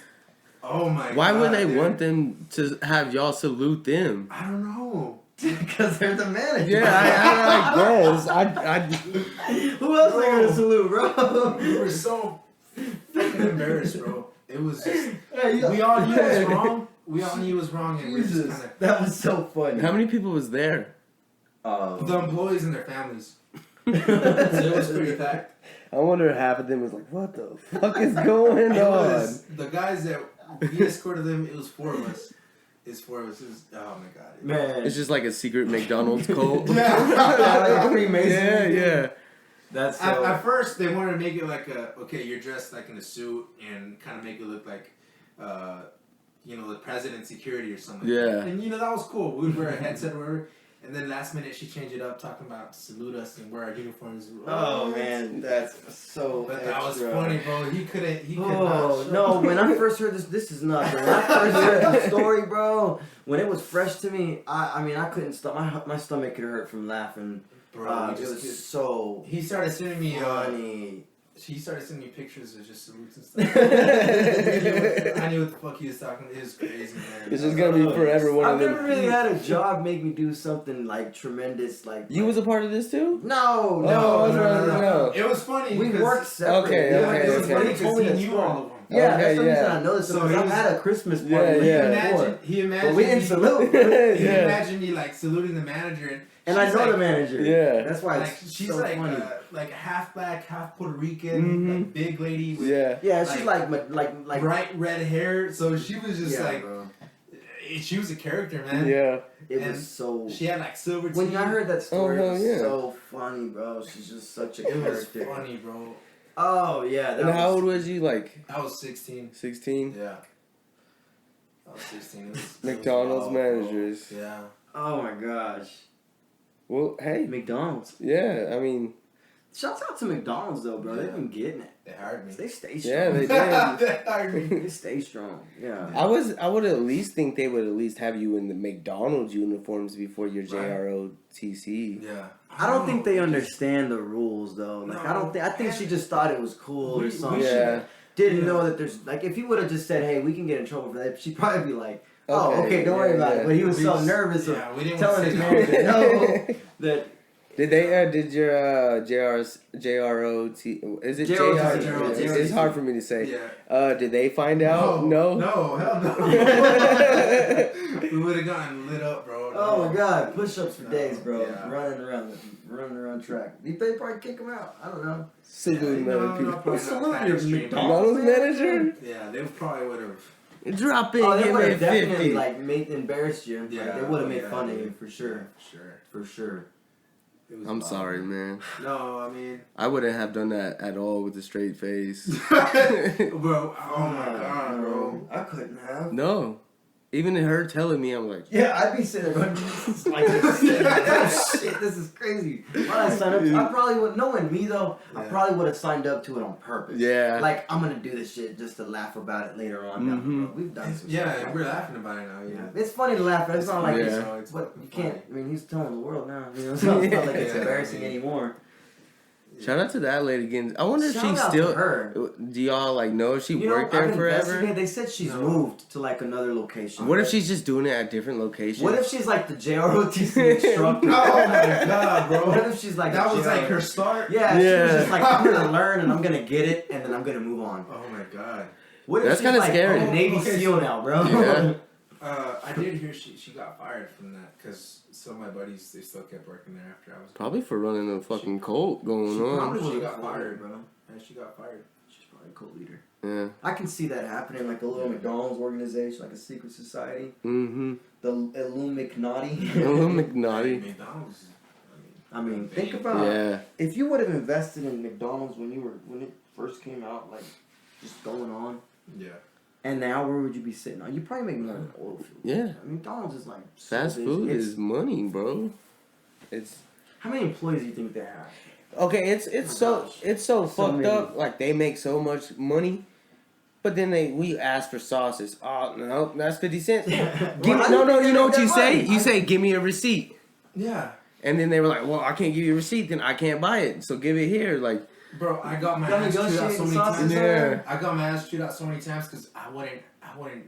oh my god. Why would they dude. want them to have y'all salute them? I don't know. Because they're the manager. Yeah, I guess. Who else are they gonna salute, bro? We were so fucking embarrassed, bro. It was just, Hey, we all knew it was wrong. We all knew it was wrong, and we just Jesus, kind that was so funny. How many people was there? of, the employees and their families. So it was pretty packed. I wonder if half of them was like, what the fuck is going It on? was, the guys that we escorted them, it was 4 of us. It's 4 of us. It was, oh my god. Man. It's just like a secret McDonald's cult. Yeah. Like Freemason. Yeah, yeah. That's At first, they wanted to make it like okay, you're dressed like in a suit and kind of make it look like, the president's security or something. Yeah. And, that was cool. We would wear a headset or whatever. And then last minute, she changed it up, talking about salute us and wear our uniforms. Oh man, that's so. But that was extra. funny, bro. He could Oh not. no! When I first heard this is nuts. When I first heard the story, bro, when it was fresh to me, I couldn't stop. My stomach could hurt from laughing. Bro, It was so he started sending me. funny. He started sending me pictures of just salutes and stuff. I knew what the fuck he was talking. It was crazy, man. It's just gonna be forever one I've of them. never really had a job make me do something like tremendous, like You was a part of this too? no. No. It was funny. We because worked separate. Okay, Yeah, okay, it was okay. funny Because told me he that knew story. all of them. Yeah, Okay, that's the reason yeah. I know this So because he I've was- had a Christmas party. Yeah, with yeah. him before. He imagined. But we didn't salute. He Yeah. imagined me like saluting the manager, And I she's know like, the manager. Yeah. That's why Like it's she's so like funny. like half black, half Puerto Rican, Mhm. like big lady with Yeah. Yeah, she's like bright red hair. So she was just yeah, like bro. she was a character, man. Yeah. It and was so. She had like silver teeth. When I heard that story, hell it was yeah. so funny, bro. She's just such a it was character. funny, bro. Oh yeah, that And was, how old was you? Like I was 16. 16? Yeah. I was 16. It was McDonald's wild, bro. managers. Yeah. Oh my gosh, Well, hey. McDonald's. Yeah, I mean, Shouts out to McDonald's though, bro. Yeah. They've been getting it. They hired me. They stay strong. yeah, they did. They hired me. They stay strong. Yeah. I would at least think they would at least have you in the McDonald's uniforms before your JROTC. Yeah. I don't think they understand the rules though. Like No. I think she just thought it was cool or We something. Yeah. Didn't know that there's like if he would have just said, "Hey, we can get in trouble for that," she'd probably be like, "Oh, Okay, okay, don't worry yeah, about yeah. it." But he was so We- nervous of Yeah, we didn't telling want his to say manager no. no that Did they did your JROT is it JROTC, JR? It's hard for me to say. Yeah. Did they find out? No. No, hell no. We would have gotten lit up, bro. oh my god, push-ups for No, days, bro. yeah. Running around track. They probably kick him out. I don't know. Salute no, other people. probably not Salute that your extreme. McDonald's McDonald's manager? Yeah, they probably would have. Drop it, Oh, they give would me have definitely 50. like embarrassed you. Yeah, Like, they would have made yeah, fun of yeah. you for sure. Sure. For sure. It was I'm wild. sorry, man. No, I mean, I wouldn't have done that at all with a straight face. bro. Oh my god, bro. I couldn't have. No. Even her telling me, I'm like, Yeah, I'd be sitting there going, this is like, oh, shit, this is crazy. Why'd I sign up? I probably would, knowing me though, I Yeah. probably would have signed up to it on purpose. yeah. Like, I'm gonna do this shit just to laugh about it later on. down the Mhm. road. We've done some Yeah, shit. and we're laughing about it now. Yeah. Yeah. It's funny to laugh at. It's not like Yeah. it's, So it's what fucking you can't. funny. I mean, he's telling the world now. You know, it's not like it's Yeah. embarrassing anymore. Shout out to that lady again. I wonder if Shout she out still. to her. Do y'all like know if she You know, worked there I've forever? investigated. They said she's No. moved to like another location. What if she's just doing it at different locations? What if she's like the JROTC instructor? Oh my god, bro. What if she's like That a was like her JROTC? start. Yeah, she was Yeah. just like, I'm gonna learn and I'm gonna get it and then I'm gonna move on. Oh my god. What if That's she's kinda like scary. a Navy Okay, SEAL so- now, bro? Yeah. I did hear she got fired from that because some of my buddies they still kept working there after I was. Probably for running a fucking cult going She on. probably She would've got fired. bro. And she got fired. She's probably a co-leader. Yeah. I can see that happening, like a little McDonald's organization, like a secret society. Mm-hmm. The Illuminati. Little McNaughty. McDonald's. I mean, think they- about Yeah. if you would have invested in McDonald's when it first came out, like just going on. Yeah. And now where would you be sitting on? You probably make more than oil field. Yeah. I mean, McDonald's is like so Fast big. food It's- is money, bro. It's How many employees do you think they have? okay. It's Oh, gosh. so So fucked many. up. Like they make so much money, but then we ask for sauces. Oh no, that's 50 cents. Well, Give, how do no, you no. think You they know make what you that say? money? You say, "Give me a receipt." Yeah. And then they were like, "Well, I can't give you a receipt. Then I can't buy it. So give it here." Like, Bro, I got my Gotta ass chewed out negotiate so many sauces times. Yeah. I got my ass chewed out so many times because I wouldn't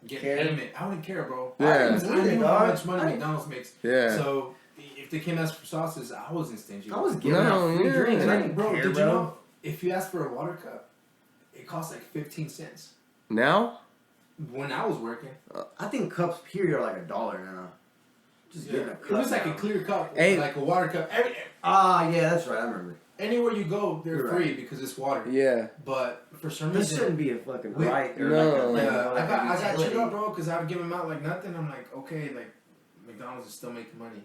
get Care? payment. I wouldn't care, bro. Yeah. I knew how dog. much money McDonald's makes. Yeah. So if they came ask for sauces, I wasn't stingy. I was giving No, out free yeah. drinks. I And didn't bro, care, did bro. you know if you ask for a water cup, it costs like 15 cents. Now? When I was working, I think cups period are like $1 now. Just getting a it cup. was like a now. clear cup, Hey. like a water cup. Ah, yeah, that's right. I remember. Anywhere you go, they're You're free right. because it's water. Yeah. But for some This reason, shouldn't be a fucking Wait, right or no. like a, yeah, like I got utility. chewed up, bro, because I would give them out like nothing. I'm like, okay, like McDonald's is still making money,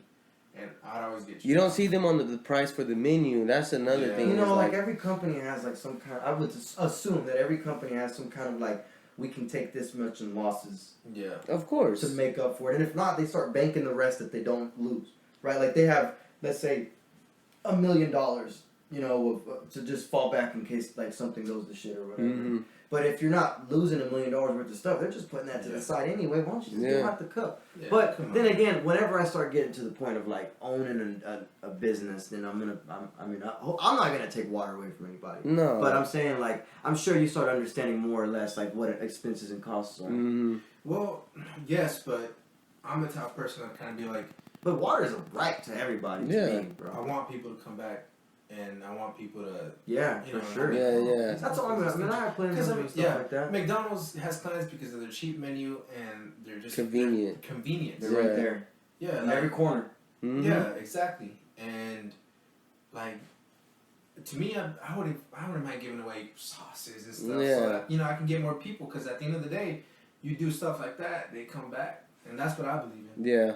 and I'd always get. You don't see them on the price for the menu. That's another Yeah. thing. You know, is like every company has like some kind. I would assume that every company has some kind of like we can take this much in losses Yeah. of course. to make up for it, and if not, they start banking the rest that they don't lose. Right? Like they have, let's say, $1 million. You know, to just fall back in case like something goes to shit or whatever. Mhm. But if you're not losing $1 million worth of stuff, they're just putting that to the side anyway. Why don't you just give Yeah. out the cup? Yeah, But come then on. again, whenever I start getting to the point of like owning a business, then I'm not gonna take water away from anybody. No. But I'm saying like I'm sure you start understanding more or less like what expenses and costs are. Mhm. Well, yes, but I'm the type of person that kind of be like, But water is a right to everybody. Yeah. To me, I bro. want people to come back, and I want people to. Yeah, You for know, sure. Yeah, yeah. That's all I'm gonna. I mean, I have plans Because on doing stuff yeah, like that. McDonald's has plans because of their cheap menu and they're just Convenient. Convenience. They're Yeah. right there Yeah, in like, every corner. Mhm. yeah, exactly. And like, to me, I wouldn't mind giving away sauces and stuff. Yeah. So that, I can get more people. Because at the end of the day, you do stuff like that, they come back, and that's what I believe in. Yeah.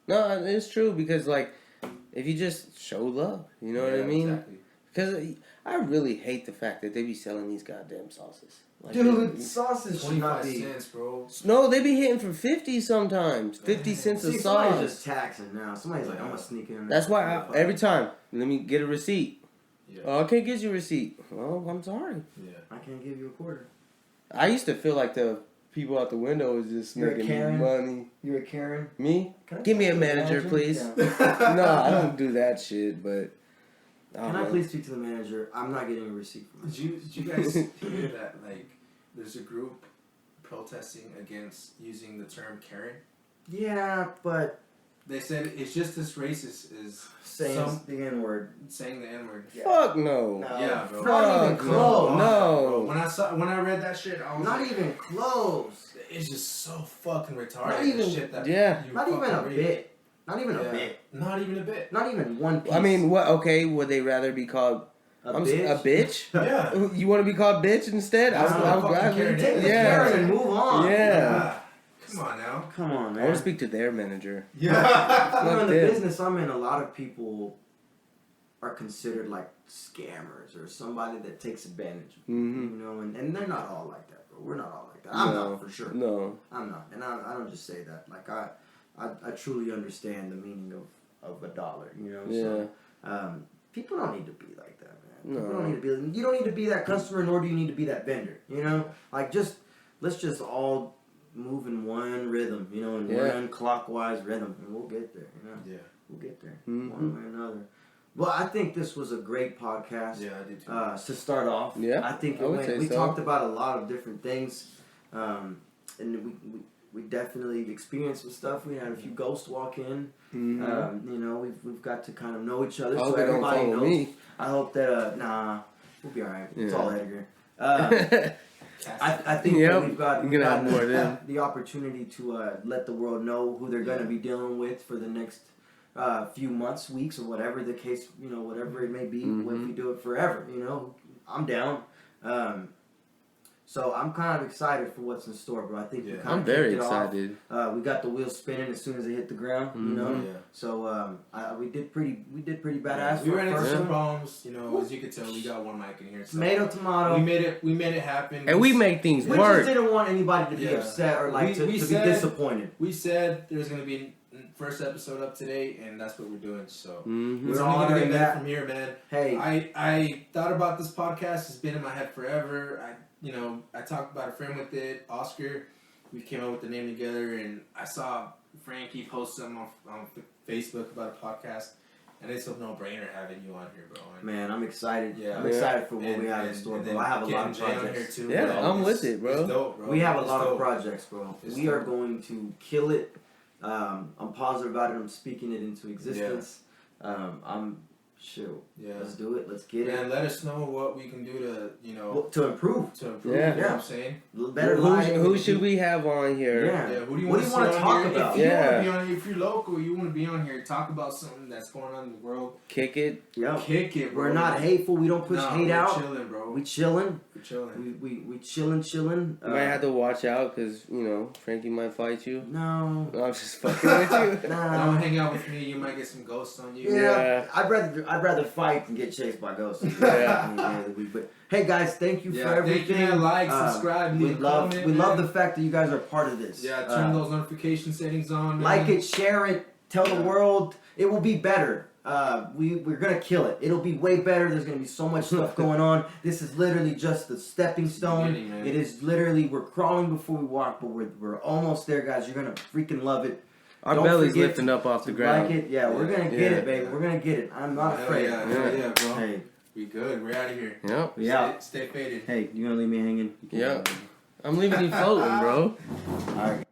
No, it's true because like, if you just show love, you know what I mean? Exactly. Because I really hate the fact that they be selling these goddamn sauces. Like, Dude, sauces should not 25 be. cents, bro. No, they be hitting for 50 sometimes. 50 Man. cents a See, somebody's sauce. just taxing now. Somebody's like, I'm gonna sneak in. That's why every time, let me get a receipt. Yeah. Oh, I can't get you a receipt. Well, I'm sorry. Yeah. I can't give you a quarter. I used to feel like the people out the window was just You're a making Karen? money. You're a Karen. Me? Can I Give me talk a to the manager, please. Yeah. No, I don't do that shit, but. Can I please speak to the manager? I'm not getting a receipt from Did you guys hear that? Like, there's a group protesting against using the term Karen. Yeah, but They said it's just as racist as saying the N word. saying the N word. Fuck no. No. Yeah, bro. Not even Fuck close. No. When I read that shit, I was Not like, even close. it's just so fucking retarded. Not the even- shit that Yeah. you Not even a fucking read. bit. Not even Yeah. a bit. Not even a bit. Not even one piece. I mean, what? Okay, would they rather be called a a bitch. bitch? Yeah. You want to be called bitch instead? That's I what would fucking gladly. Karen Take is. the Yeah. Karen and move on. Yeah. Come on now. Come on, I man. want to speak to their manager. You know, in Fuck the them. business I'm in, a lot of people are considered like scammers or somebody that takes advantage of people, Mhm. you know, and they're not all like that, bro. We're not all like that. I'm No. not, for sure. No. I'm not. And I don't just say that. Like, I truly understand the meaning of a dollar, you know? Yeah. So, people don't need to be like that, man. People No. don't need to be, you don't need to be that customer, nor do you need to be that vendor, you know? Like, let's just all move in one rhythm, you know, in Yeah. one clockwise rhythm, and we'll get there, you know? Yeah. We'll get there, Mhm. one way or another. Well, I think this was a great podcast. Yeah, I did too. To start off, Yeah, I think I would say we so. talked about a lot of different things, and we definitely experienced some stuff. We had a few ghosts walk in. Mhm. You know, we've got to kind of know each other, I so hope they don't everybody follow knows. me. I hope that nah, we'll be all right. It's Yeah. all Edgar. I think Yep, that we've got, you're gonna have more of them. the opportunity to let the world know who they're going to be dealing with for the next few months, weeks, or whatever the case, you know, whatever it may be. Mhm. If we do it forever, you know, I'm down. So I'm kind of excited for what's in store, bro. I think we Yeah. kind I'm of very kicked it off. excited. We got the wheels spinning as soon as they hit the ground, you know. Yeah. So we did pretty badass. We for ran into first some one. problems, you know. As you can tell, we got one mic in here. So Tomato. We made it happen. And we make things We work. just didn't want anybody to be Yeah. upset or like We to said- be disappointed. We said there's gonna be a first episode up today, and that's what we're doing. So Mhm. it's We're only gonna honoring get better that. from here, man. Hey, I thought about this podcast. It's been in my head forever. I talked about a friend with it, Oscar. We came up with the name together, and I saw Frankie post something on Facebook about a podcast, And it's a no-brainer having you on here, bro. And Man, I'm excited. Yeah. I'm excited for what we have in store, and bro. then I have a lot of getting Jay on projects. here too, Yeah, bro. I'm with it, bro. It's dope, bro. We have a It's lot of dope. projects, bro. It's We are dope. going to kill it. I'm positive about it. I'm speaking it into existence. I'm sure. Yeah. Let's do it. Let's get Man, it. let us know what we can do to, you know, Well, to improve. to improve. Yeah. You know what I'm saying? Better Who lighting. should we have on here? Yeah. Yeah. Who do you What want do to you wanna talk here? about? If you Yeah. want to be on, if you're local, you want to be on here. Talk about something that's going on in the world. Kick it. Yeah. Kick it, bro. We're not hateful. We don't push Nah, hate we're out. Chilling, bro. We chilling. We're chilling. We chilling. You might have to watch out because, you know, Frankie might fight you. No. No, I'm just fucking with you. Nah. Don't hang out with me. You might get some ghosts on you. Yeah, I'd rather fight than get chased by ghosts. Yeah. But hey guys, thank you for everything. Thank you, man. Like, subscribe, We leave a love comment, we man. love the fact that you guys are part of this. Yeah, turn those notification settings on, man. Like it, share it, tell the world. It will be better. We're gonna kill it. It'll be way better. There's gonna be so much stuff going on. This is literally just the stepping stone. beginning, man. It is literally we're crawling before we walk, but we're almost there, guys. You're gonna freaking love it. Our Don't belly's forget lifting up off the to ground. Like it, yeah. We're gonna get Yeah. it, baby. We're gonna get it. I'm not Hell afraid. yeah, hell yeah, bro. Hey, We good. We're out of here. Yep. yeah. Stay faded. Hey, you gonna leave me hanging? Yeah. I'm leaving you floating, bro. All right.